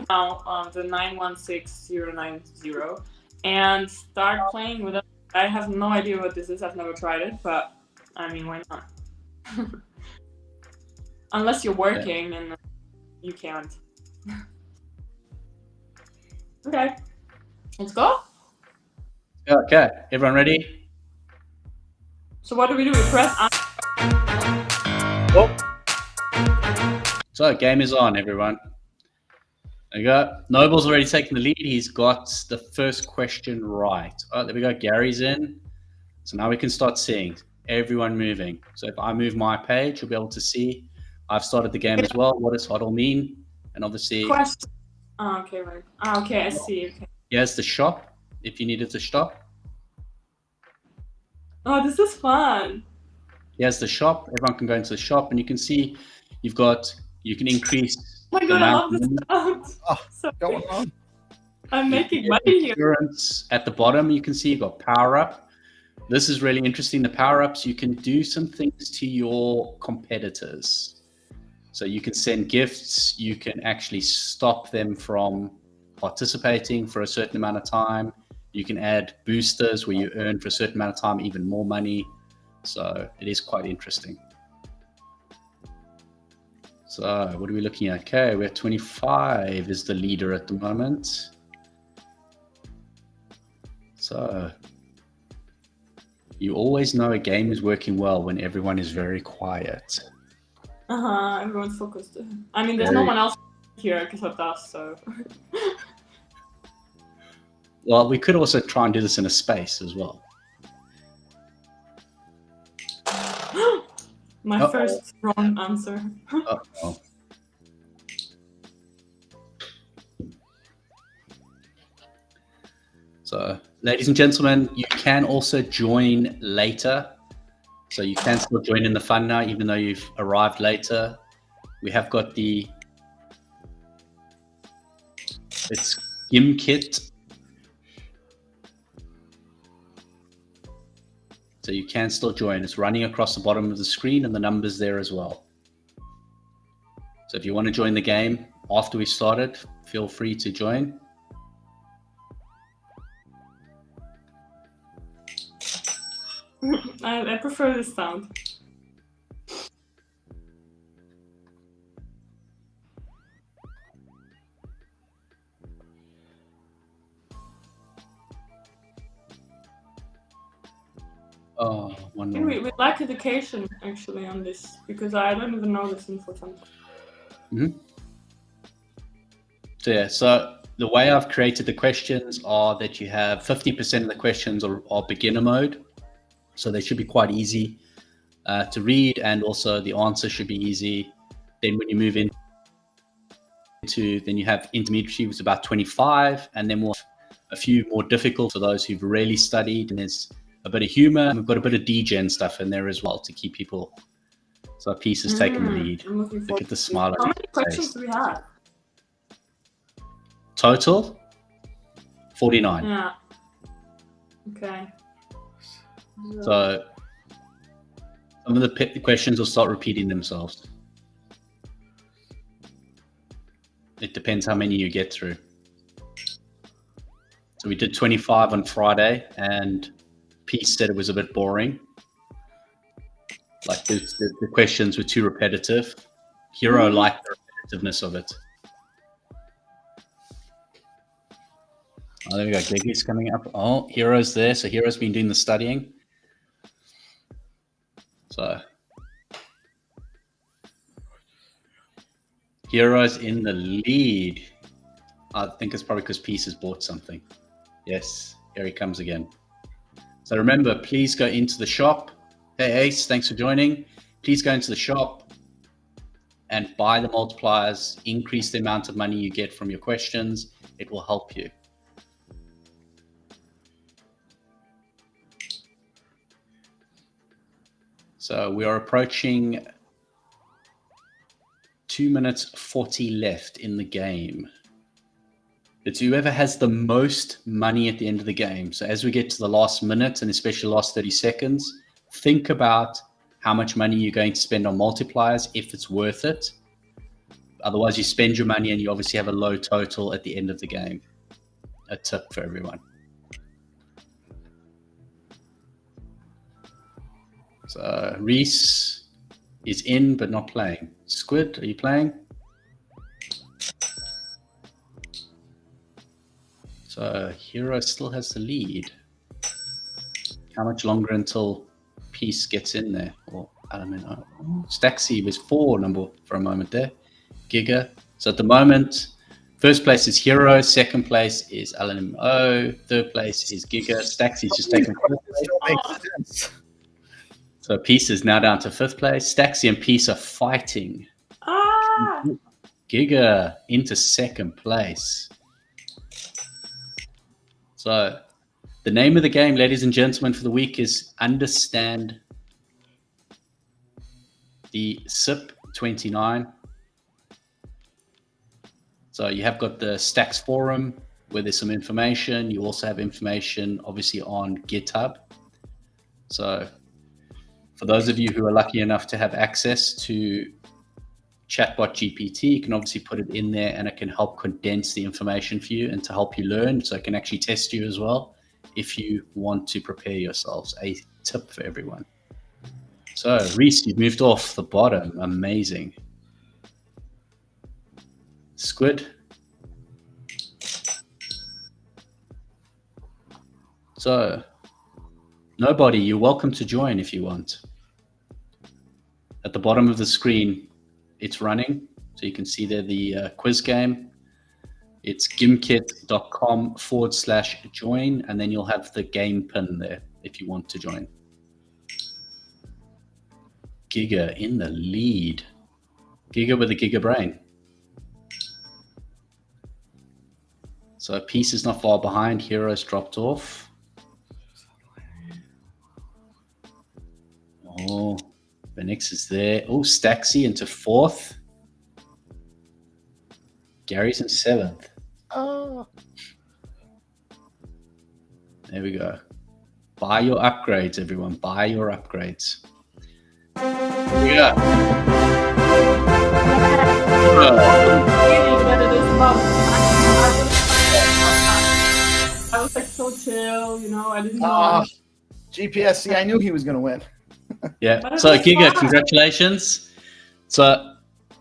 Now the 916090 and start playing with it. I have no idea what this is. I've never tried it, but I mean, why not? Unless you're working and you can't. Okay, let's go. Okay. Everyone ready? So what do? We press. So game is on, everyone. There you go. Noble's already taken the lead. He's got the first question right. Oh, there we go. Gary's in. So now we can start seeing everyone moving. So if I move my page, you'll be able to see I've started the game as well. What does HODL mean? And obviously, Question. Oh, okay, right. Oh, okay, I see. Okay. here's the shop if you needed to shop. Oh, this is fun. Here's the shop. Everyone can go into the shop and you can see you can increase. Oh my god, I love this sound. Oh, So going on. I'm making money here. Endurance. At the bottom, you can see you've got power up. This is really interesting. The power ups, you can do some things to your competitors. So you can send gifts. You can actually stop them from participating for a certain amount of time. You can add boosters where you earn for a certain amount of time even more money. So it is quite interesting. So what are we looking at? Okay, we're at 25 is the leader at the moment. So you always know a game is working well when everyone is very quiet. Everyone's focused. I mean, there's no one else here except us, so. Well, we could also try and do this in a space as well. My first wrong answer. Uh-oh. So, ladies and gentlemen, you can also join later. So you can still join in the fun now, even though you've arrived later. We have got it's GimKit. So you can still join. It's running across the bottom of the screen and the numbers there as well. So if you want to join the game after we started, feel free to join. I prefer this sound. Oh, one I more. think we lack education actually on this because I don't even know this info sometimes. Mm-hmm. So the way I've created the questions are that you have 50% of the questions are beginner mode. So they should be quite easy to read, and also the answer should be easy. Then when you move then you have intermediate, which is about 25, and then we'll have a few more difficult for those who've really studied, and there's a bit of humor, and we've got a bit of degen stuff in there as well to keep people. So Peace has taken the lead. Look at the smile. How many questions do we have? Total 49. Yeah. Okay. So some of the questions will start repeating themselves. It depends how many you get through. So we did 25 on Friday, and Peace said it was a bit boring. Like the questions were too repetitive. Hero liked the repetitiveness of it. Oh, there we go. Giggy's coming up. Oh, Hero's there. So Hero's been doing the studying. So Hero's in the lead. I think it's probably because Peace has bought something. Yes, here he comes again. So remember, please go into the shop. Hey Ace, thanks for joining. Please go into the shop and buy the multipliers, increase the amount of money you get from your questions. It will help you. So we are approaching 2 minutes 40 left in the game. It's whoever has the most money at the end of the game. So as we get to the last minute, and especially the last 30 seconds, think about how much money you're going to spend on multipliers, if it's worth it. Otherwise, you spend your money and you obviously have a low total at the end of the game. A tip for everyone. So Reese is in but not playing. Squid, are you playing? So Hero still has the lead. How much longer until Peace gets in there? Or I don't know. Staxy was 4 number for a moment there. Giga. So at the moment, first place is Hero, second place is LMO, third place is Giga. Staxy's just taken fourth place. So Peace is now down to 5th place. Staxy and Peace are fighting. Giga into 2nd place. So the name of the game, ladies and gentlemen, for the week is Understand the SIP 29. So you have got the Stacks forum where there's some information. You also have information, obviously, on GitHub. So for those of you who are lucky enough to have access to Chatbot GPT, you can obviously put it in there and it can help condense the information for you and to help you learn. So it can actually test you as well if you want to prepare yourselves. A tip for everyone. So Reese, you've moved off the bottom. Amazing. Squid. So nobody, you're welcome to join if you want. At the bottom of the screen, it's running. So you can see there the quiz game. It's gimkit.com/join, and then you'll have the game pin there if you want to join. Giga in the lead. Giga with a Giga brain. So Peace is not far behind. Heroes dropped off. Oh, Benix is there. Oh, Staxy into 4th. Gary's in 7th. Oh. There we go. Buy your upgrades, everyone. Buy your upgrades. Yeah. I was like so chill, you know, I didn't know. GPSC, I knew he was going to win. Yeah. So Giga, congratulations. So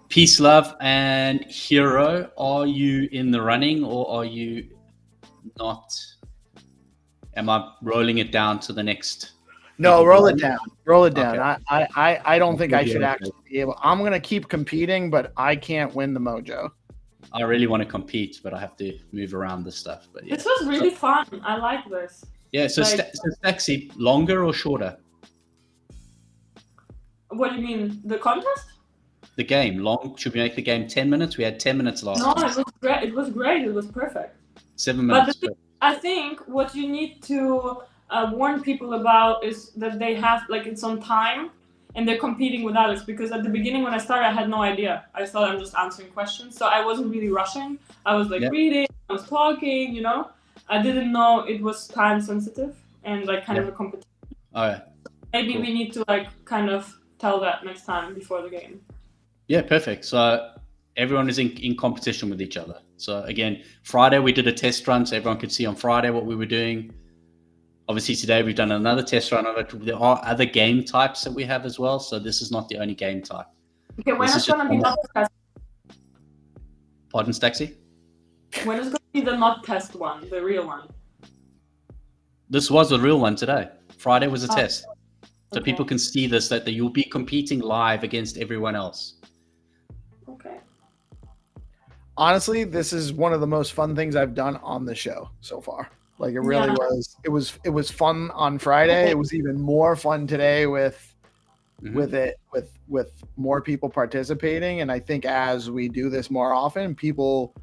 Peace, Love, and Hero, are you in the running or are you not? Am I rolling it down to the next? No, roll it down. Roll it down. Okay. I don't think I should actually be able. I'm going to keep competing, but I can't win the mojo. I really want to compete, but I have to move around this stuff. But yeah. This was really fun. I like this. Yeah. So Staxy, longer or shorter? What do you mean? The contest? The game long. Should we make the game 10 minutes? We had 10 minutes last time. No, it was great. It was great. It was perfect. 7 minutes. But I think what you need to warn people about is that they have, like, it's on time and they're competing with others, because at the beginning when I started, I had no idea. I thought I'm just answering questions. So I wasn't really rushing. I was like reading, I was talking, you know. I didn't know it was time sensitive and like kind of a competition. Oh, yeah. Maybe we need to like kind of tell that next time before the game. Yeah, perfect. So everyone is in competition with each other. So again, Friday we did a test run so everyone could see on Friday what we were doing. Obviously today we've done another test run of it. There are other game types that we have as well. So this is not the only game type. Okay, when is going to be not test? Pardon, Staxy? When is going to be the not test one, the real one? This was the real one today. Friday was a test. So people can see this, that you'll be competing live against everyone else. Okay. Honestly, this is one of the most fun things I've done on the show so far. Like it really was. It was fun on Friday. It was even more fun today with more people participating. And I think as we do this more often, people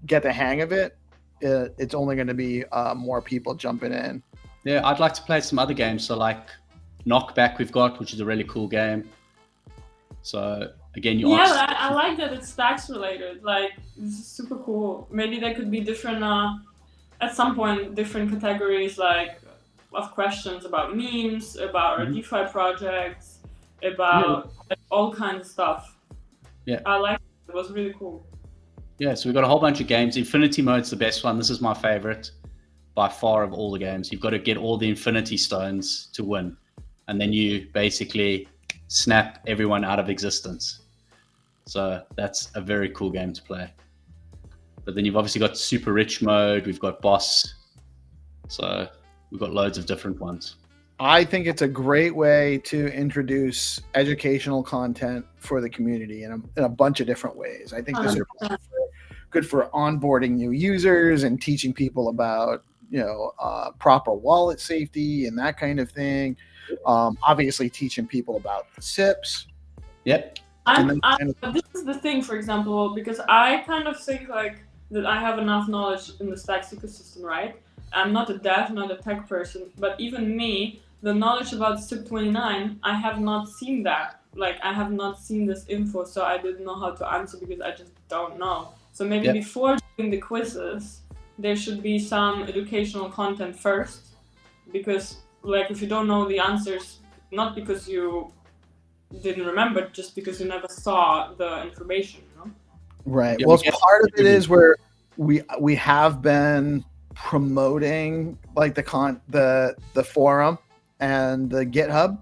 get the hang of it. It's only going to be more people jumping in. Yeah, I'd like to play some other games. So like Knockback we've got, which is a really cool game. So again, I like that it's stacks related. Like this is super cool. Maybe there could be different at some point different categories like of questions about memes, about our DeFi projects, about like, all kinds of stuff. Yeah, I like it. It was really cool. Yeah, so we've got a whole bunch of games. Infinity Mode's the best one. This is my favorite by far of all the games. You've got to get all the Infinity Stones to win. And then you basically snap everyone out of existence. So that's a very cool game to play. But then you've obviously got Super Rich Mode. We've got Boss. So we've got loads of different ones. I think it's a great way to introduce educational content for the community in a bunch of different ways. I think this is good for onboarding new users and teaching people about, proper wallet safety and that kind of thing. Obviously teaching people about the SIPs. Yep. This is the thing, for example, because I kind of think like that I have enough knowledge in the stacks ecosystem, right? I'm not a dev, not a tech person, but even me, the knowledge about SIP29, I have not seen that. Like, I have not seen this info, so I didn't know how to answer because I just don't know. So maybe before doing the quizzes, there should be some educational content first, because, like, if you don't know the answers, not because you didn't remember, just because you never saw the information, Right. Yeah, well, part of it is where we have been promoting like the forum and the GitHub.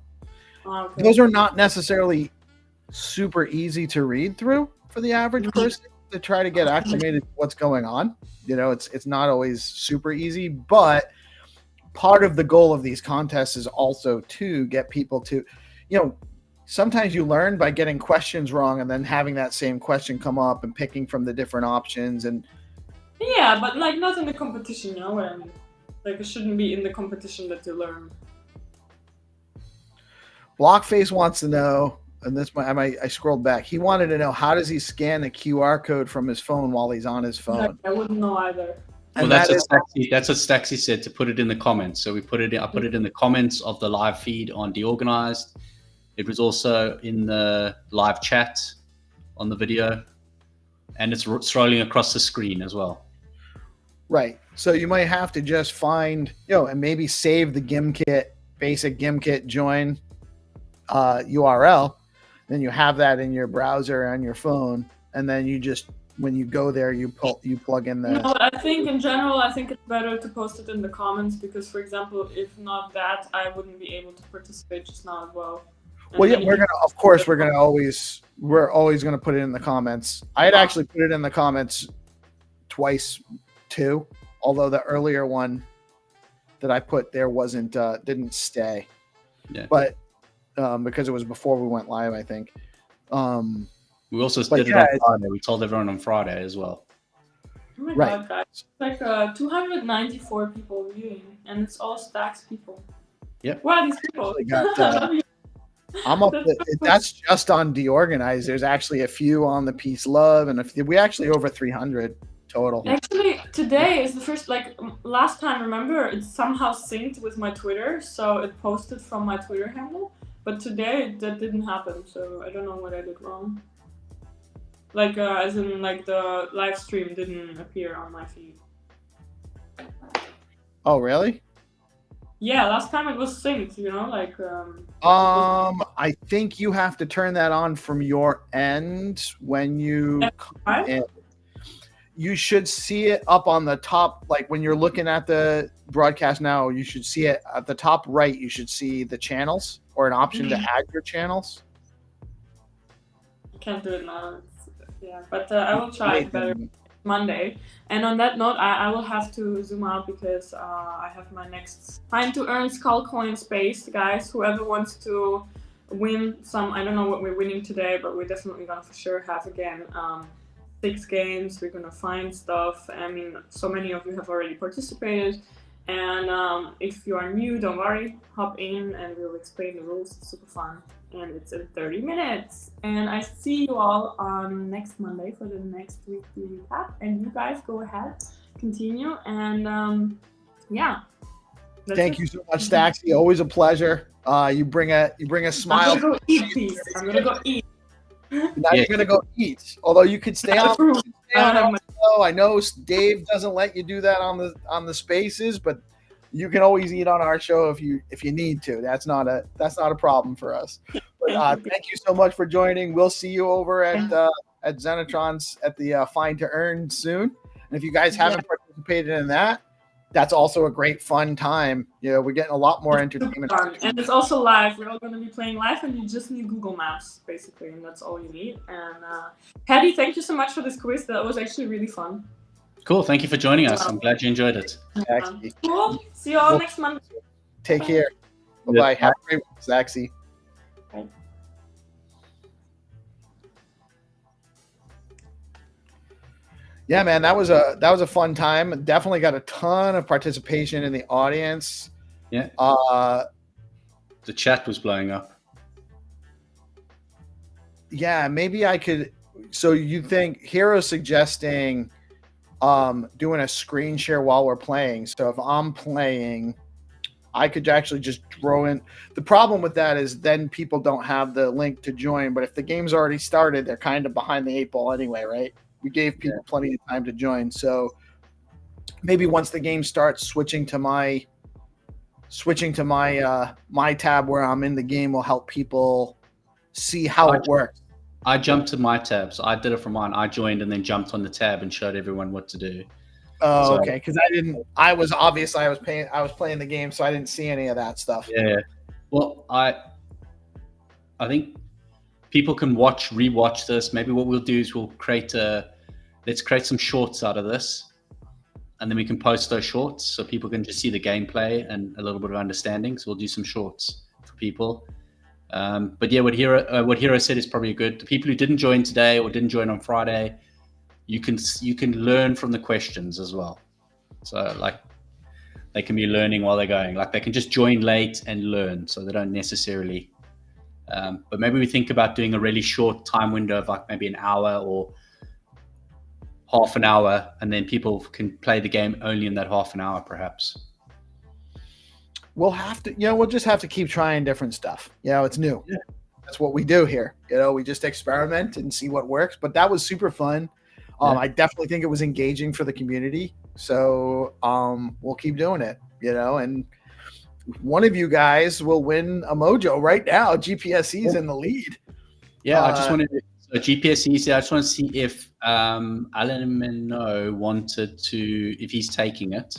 Okay. Those are not necessarily super easy to read through for the average person to try to get acclimated to what's going on. It's not always super easy, but part of the goal of these contests is also to get people to, sometimes you learn by getting questions wrong and then having that same question come up and picking from the different options. And yeah, but like not in the competition, and like it shouldn't be in the competition that you learn. Blockface wants to know, and I scrolled back. He wanted to know, how does he scan the QR code from his phone while he's on his phone? I wouldn't know either. Well, that's what Staxy said, to put it in the comments. So I put it in the comments of the live feed on DeOrganized. It was also in the live chat on the video, and it's scrolling across the screen as well. Right. So you might have to just find, and maybe save the Gimkit, basic Gimkit join URL. Then you have that in your browser on your phone, and then you just, when you go there, you plug in the. No, I think in general, I think it's better to post it in the comments because, for example, if not that, I wouldn't be able to participate just now as well. Well, yeah, we're always gonna put it in the comments. I had actually put it in the comments twice too, although the earlier one that I put there didn't stay. Yeah. But because it was before we went live, I think. We also did it on Friday. We told everyone on Friday as well. Oh my God, guys! It's like 294 people viewing, and it's all Stacks people. Yep. Wow, these people. I'm up. That's just on DeOrganized. There's actually a few on the Peace Love, and we actually over 300 total. Actually, today is the first. Like last time, remember, it somehow synced with my Twitter, so it posted from my Twitter handle. But today that didn't happen, so I don't know what I did wrong. Like as in, like the live stream didn't appear on my feed. Oh, really? Yeah, last time it was synced, like. I think you have to turn that on from your end when you. You should see it up on the top, like when you're looking at the broadcast now. You should see it at the top right. You should see the channels or an option to add your channels. I can't do it now. But I will try it better Monday. And on that note, I will have to zoom out because I have my next time to earn skull coin space, guys. Whoever wants to win some, I don't know what we're winning today, but we're definitely gonna for sure have again 6 games. We're gonna find stuff. I mean, so many of you have already participated, And if you are new, don't worry, hop in and we'll explain the rules. It's super fun. And it's in 30 minutes. And I see you all on next Monday for the next weekly recap. And you guys go ahead, continue. And yeah. Thank you so much, Staxy. Always a pleasure. You bring a smile. I'm gonna go eat, please. I'm gonna go eat. Now you're gonna go eat. Although you could stay on. I know Dave doesn't let you do that on the spaces, but you can always eat on our show if you need to. That's not a problem for us. But thank you so much for joining. We'll see you over at Zenatron's at the Find to Earn soon. And if you guys haven't participated in that, that's also a great fun time. We're getting a lot more entertainment. And it's also live. We're all going to be playing live, and you just need Google Maps, basically, and that's all you need. And Patty, thank you so much for this quiz. That was actually really fun. Cool. Thank you for joining us. I'm glad you enjoyed it. Cool. See you all next Monday. Take care. Bye-bye. Have a great one, Zaxi. Bye. Yeah, man, that was a fun time. Definitely got a ton of participation in the audience. Yeah. The chat was blowing up. Yeah, maybe I could. So you think Hero's suggesting doing a screen share while we're playing? So if I'm playing, I could actually just throw in. The problem with that is then people don't have the link to join. But if the game's already started, they're kind of behind the 8 ball anyway, right? We gave people plenty of time to join. So maybe once the game starts, switching to my my tab where I'm in the game will help people see how it works. I jumped to my tab. So I did it from mine. I joined and then jumped on the tab and showed everyone what to do. Oh, okay. Because I was playing the game, so I didn't see any of that stuff. Yeah. Well, I think people can rewatch this. Maybe what we'll do is let's create some shorts out of this, and then we can post those shorts so people can just see the gameplay and a little bit of understanding. So we'll do some shorts for people. But yeah, what Hero said is probably good. The people who didn't join today or didn't join on Friday, you can learn from the questions as well. So like they can be learning while they're going. Like they can just join late and learn, so they don't necessarily. But maybe we think about doing a really short time window of like maybe an hour or half an hour, and then people can play the game only in that half an hour, perhaps. We'll just have to keep trying different stuff. It's new. Yeah. That's what we do here. We just experiment and see what works. But that was super fun. I definitely think it was engaging for the community. So we'll keep doing it, and one of you guys will win a mojo right now. GPSE's in the lead. Yeah, I just wanted to. So GPSE's. I just want to see if Alan Minot wanted to, if he's taking it,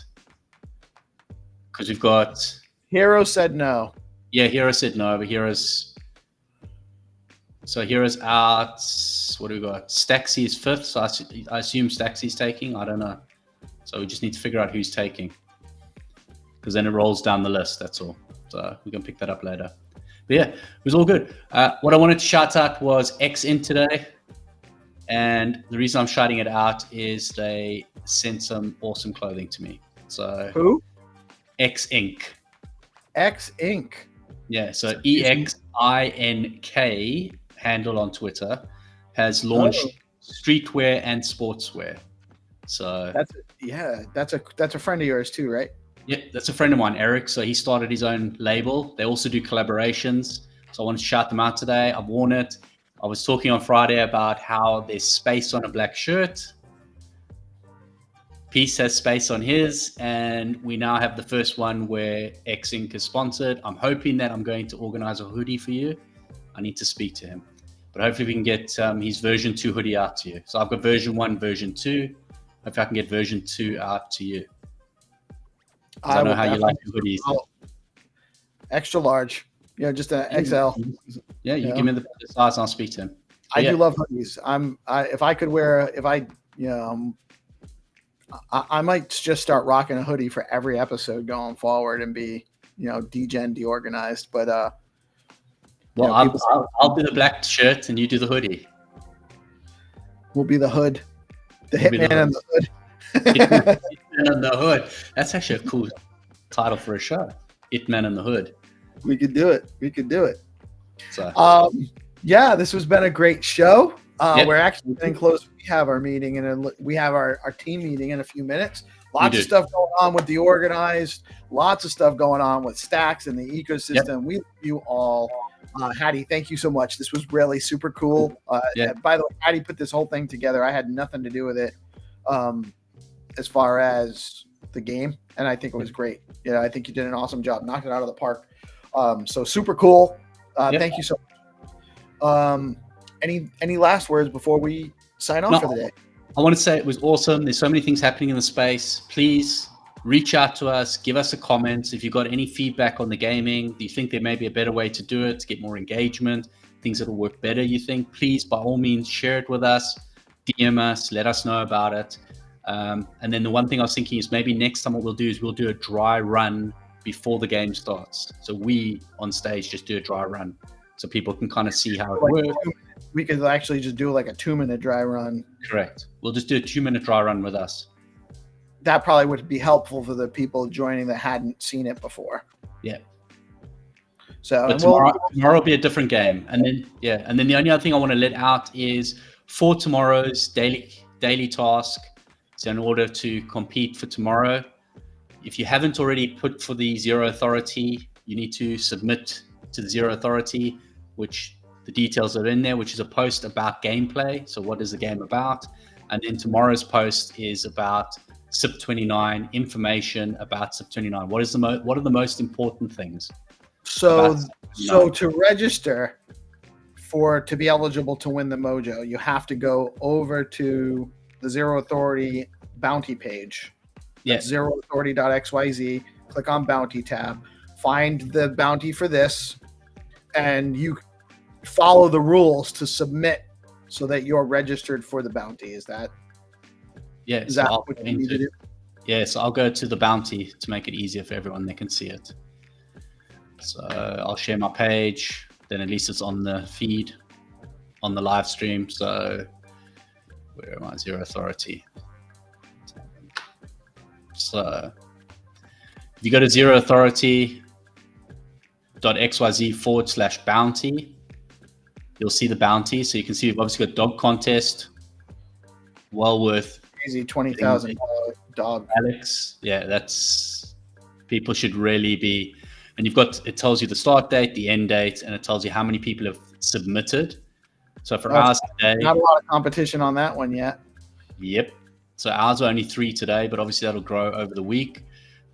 because we've got. Hero said no. Yeah, Hero said no, but Hero's out. What do we got? Staxy is 5th, so I assume Staxy's taking. I don't know. So we just need to figure out who's taking, because then it rolls down the list. That's all. So we can pick that up later. But yeah, it was all good. What I wanted to shout out was X in today, and the reason I'm shouting it out is they sent some awesome clothing to me. So who? X Inc. X Inc. Yeah, so EXINK handle on Twitter has launched streetwear and sportswear. So that's a friend of yours too, right? Yeah, that's a friend of mine, Eric. So he started his own label. They also do collaborations. So I wanted to shout them out today. I've worn it. I was talking on Friday about how there's space on a black shirt. Peace has space on his, and we now have the first one where X Inc. is sponsored. I'm hoping that I'm going to organize a hoodie for you. I need to speak to him, but hopefully we can get his version 2 hoodie out to you. So I've got version 1, version 2. Hopefully I can get version 2 out to you. I know how you like your hoodies. Extra large. Just an XL. Yeah, you give me the size and I'll speak to him. I do love hoodies. If I could wear, I might just start rocking a hoodie for every episode going forward and be, DeOrganized. But I'll do the black shirt and you do the hoodie. We'll be the hood, the hitman and the hood. Hitman and the hood. That's actually a title for a show. Hitman in the Hood. We could do it. We could do it. So yeah, this has been a great show. Yep. We're actually getting close. We have our meeting and we have our team meeting in a few minutes. Lots of stuff going on with DeOrganized. Lots of stuff going on with Stacks and the ecosystem. Yep. We love you all. Hattie, thank you so much. This was really super cool. Yeah. By the way, Hattie put this whole thing together. I had nothing to do with it as far as the game, and I think it was great. Yeah, I think you did an awesome job. Knocked it out of the park. So super cool. Yep. Thank you so much. Any last words before we sign off for the day? I want to say it was awesome. There's so many things happening in the space. Please reach out to us. Give us a comment. If you've got any feedback on the gaming, do you think there may be a better way to do it to get more engagement, things that will work better, you think, please, by all means, share it with us, DM us, let us know about it. And then the one thing I was thinking is maybe next time what we'll do is we'll do a dry run before the game starts. So we on stage just do a dry run so people can kind of see how it works. We could actually just do like a 2-minute dry run. Correct. We'll just do a 2-minute dry run with us. That probably would be helpful for the people joining that hadn't seen it before. Yeah. So but tomorrow will be a different game. And then the only other thing I want to let out is for tomorrow's daily task. So in order to compete for tomorrow, if you haven't already put for the Zero Authority, you need to submit to the Zero Authority, which the details are in there, which is a post about gameplay. So what is the game about? And then tomorrow's post is about SIP29, information about SIP29. What are the most important things? So to register to be eligible to win the Mojo, you have to go over to the Zero Authority bounty page. Yes. zeroauthority.xyz, click on bounty tab, find the bounty for this, and you follow the rules to submit so that you're registered for the bounty. Is that what you need to do? Yes, I'll go to the bounty to make it easier for everyone. They can see it. So I'll share my page. Then at least it's on the feed, on the live stream. So where am I? Zero Authority. So if you go to zeroauthority.xyz/bounty, you'll see the bounty. So you can see we've obviously got dog contest, well worth easy $20,000 dog. Alex. Yeah, that's people should really be. And it tells you the start date, the end date, and it tells you how many people have submitted. So for ours today, not a lot of competition on that one yet. Yep. So ours are only 3 today, but obviously that'll grow over the week.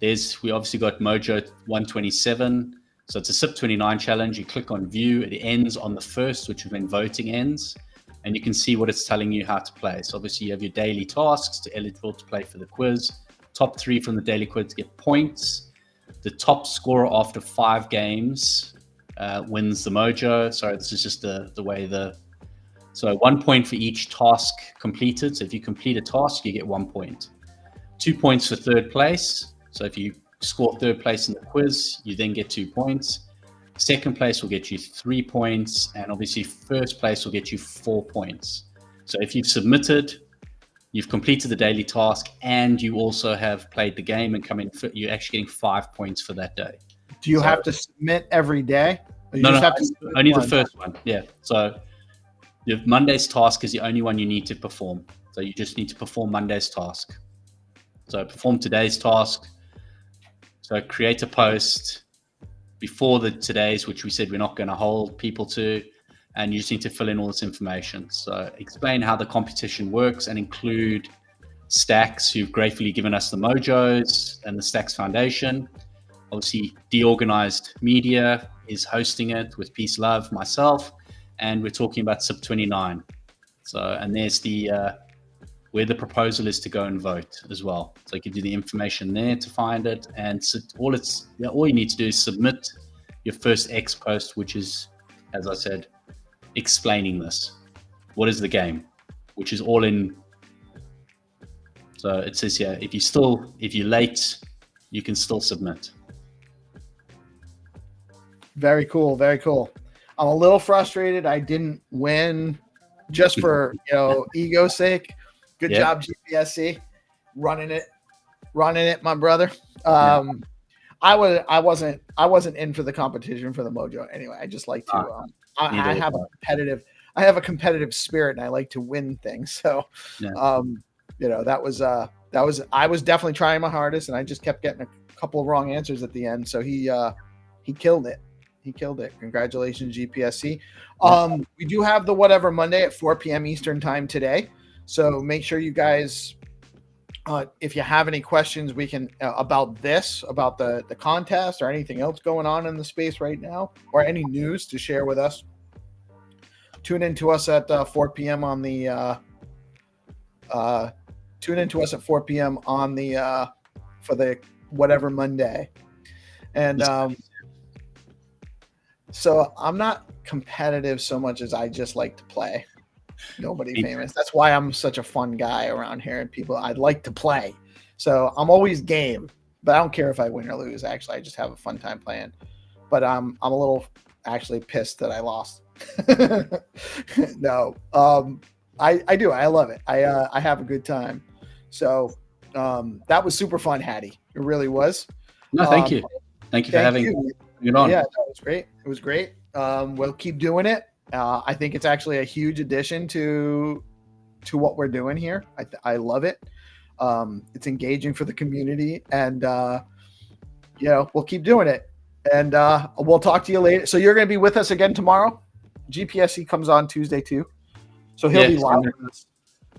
We obviously got Mojo 127. So it's a SIP29 challenge. You click on view. It ends on the 1st, which is when voting ends. And you can see what it's telling you how to play. So obviously you have your daily tasks to eligible to play for the quiz. Top 3 from the daily quiz get points. The top scorer after 5 games wins the Mojo. Sorry, this is just the way so 1 point for each task completed. So if you complete a task, you get 1 point. 2 points for third place. So if you score third place in the quiz, you then get 2 points. Second place will get you 3 points. And obviously first place will get you 4 points. So if you've submitted, you've completed the daily task, and you also have played the game and come in, you're actually getting 5 points for that day. Do you have to submit every day? No, only the first one. Yeah. So Monday's task is the only one you need to perform. So you just need to perform Monday's task. So perform today's task. So create a post before today's, which we said we're not going to hold people to, and you just need to fill in all this information. So explain how the competition works and include Stacks, who've gratefully given us the Mojos, and the Stacks Foundation. Obviously, DeOrganized Media is hosting it with Peace Love, myself, and we're talking about SIP29. So, and there's where the proposal is to go and vote as well. So it gives you the information there to find it, and so all you need to do is submit your first X post, which is, as I said, explaining this. What is the game? Which is all in. So it says here, if you're late, you can still submit. Very cool. Very cool. I'm a little frustrated I didn't win just for, ego's sake. Good job, GPSC. Running it, my brother. I wasn't in for the competition for the mojo anyway. I just like to I have a competitive spirit and I like to win things. So Yeah. that was I was definitely trying my hardest and I just kept getting a couple of wrong answers at the end. So he killed it. He killed it. Congratulations, GPSC. We do have the Whatever Monday at 4 p.m. Eastern time today. So make sure you guys, if you have any questions, we can about this, about the contest or anything else going on in the space right now, or any news to share with us. Tune in to us at 4 p.m. on the tune in to us at 4 p.m. on the for the Whatever Monday. And so I'm not competitive so much as I just like to play. Nobody famous. That's why I'm such a fun guy around here, and people I'd like to play. So I'm always game, but I don't care if I win or lose. Actually, I just have a fun time playing. But I'm a little actually pissed that I lost. No, I do. I love it. I have a good time. So that was super fun, Hattie. It really was. No, thank you. Thank you for having me on. Yeah, that was great. It was great. We'll keep doing it. I think it's actually a huge addition to what we're doing here. I love it. It's engaging for the community, and we'll keep doing it. And we'll talk to you later. So you're going to be with us again tomorrow. GPSC comes on Tuesday too, so he'll be live with us.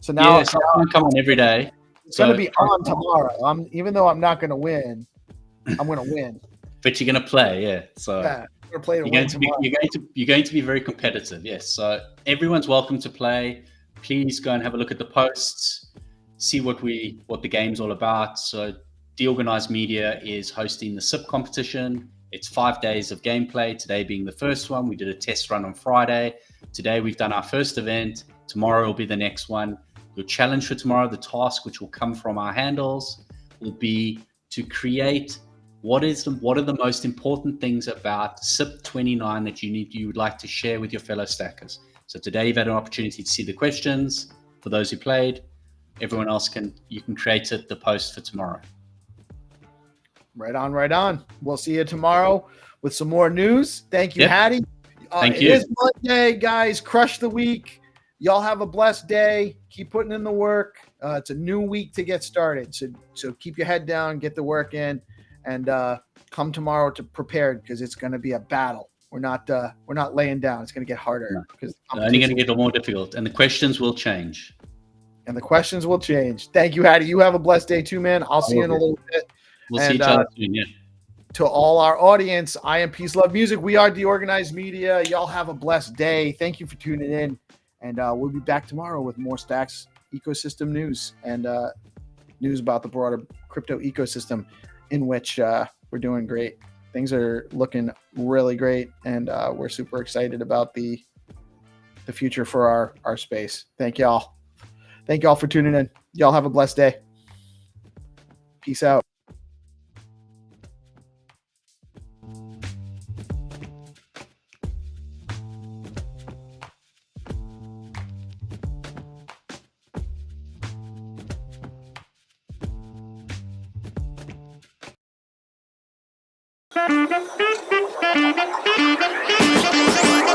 So now, I'm come on every day. It's going to be on tomorrow. Even though I'm not going to win, I'm going to win. But you're going to play, yeah. So yeah, I'm going to play. You're going to be very competitive, yes. So everyone's welcome to play. Please go and have a look at the posts, see what the game's all about. So DeOrganized Media is hosting the SIP competition. It's 5 days of gameplay. Today being the first one. We did a test run on Friday. Today we've done our first event. Tomorrow will be the next one. Your challenge for tomorrow, the task which will come from our handles, will be to create what are the most important things about SIP 29 that you would like to share with your fellow stackers. So today you've had an opportunity to see the questions for those who played. Everyone else you can create the post for tomorrow. Right on. We'll see you tomorrow with some more news. Thank you, Hattie. Thank you. It is Monday, guys. Crush the week. Y'all have a blessed day. Keep putting in the work. It's a new week to get started. So keep your head down, get the work in, and come tomorrow to prepared because it's going to be a battle. We're not laying down. It's going to get harder because it's only going to get more difficult, and the questions will change. Thank you, Hattie. You have a blessed day too, man. I'll see you in a little bit. We'll see each other soon, yeah. To all our audience, I am PeaceLoveMusic. We are DeOrganized Media. Y'all have a blessed day. Thank you for tuning in. And we'll be back tomorrow with more Stacks ecosystem news and news about the broader crypto ecosystem in which we're doing great. Things are looking really great. And we're super excited about the future for our space. Thank y'all. Thank y'all for tuning in. Y'all have a blessed day. Peace out. Thank you.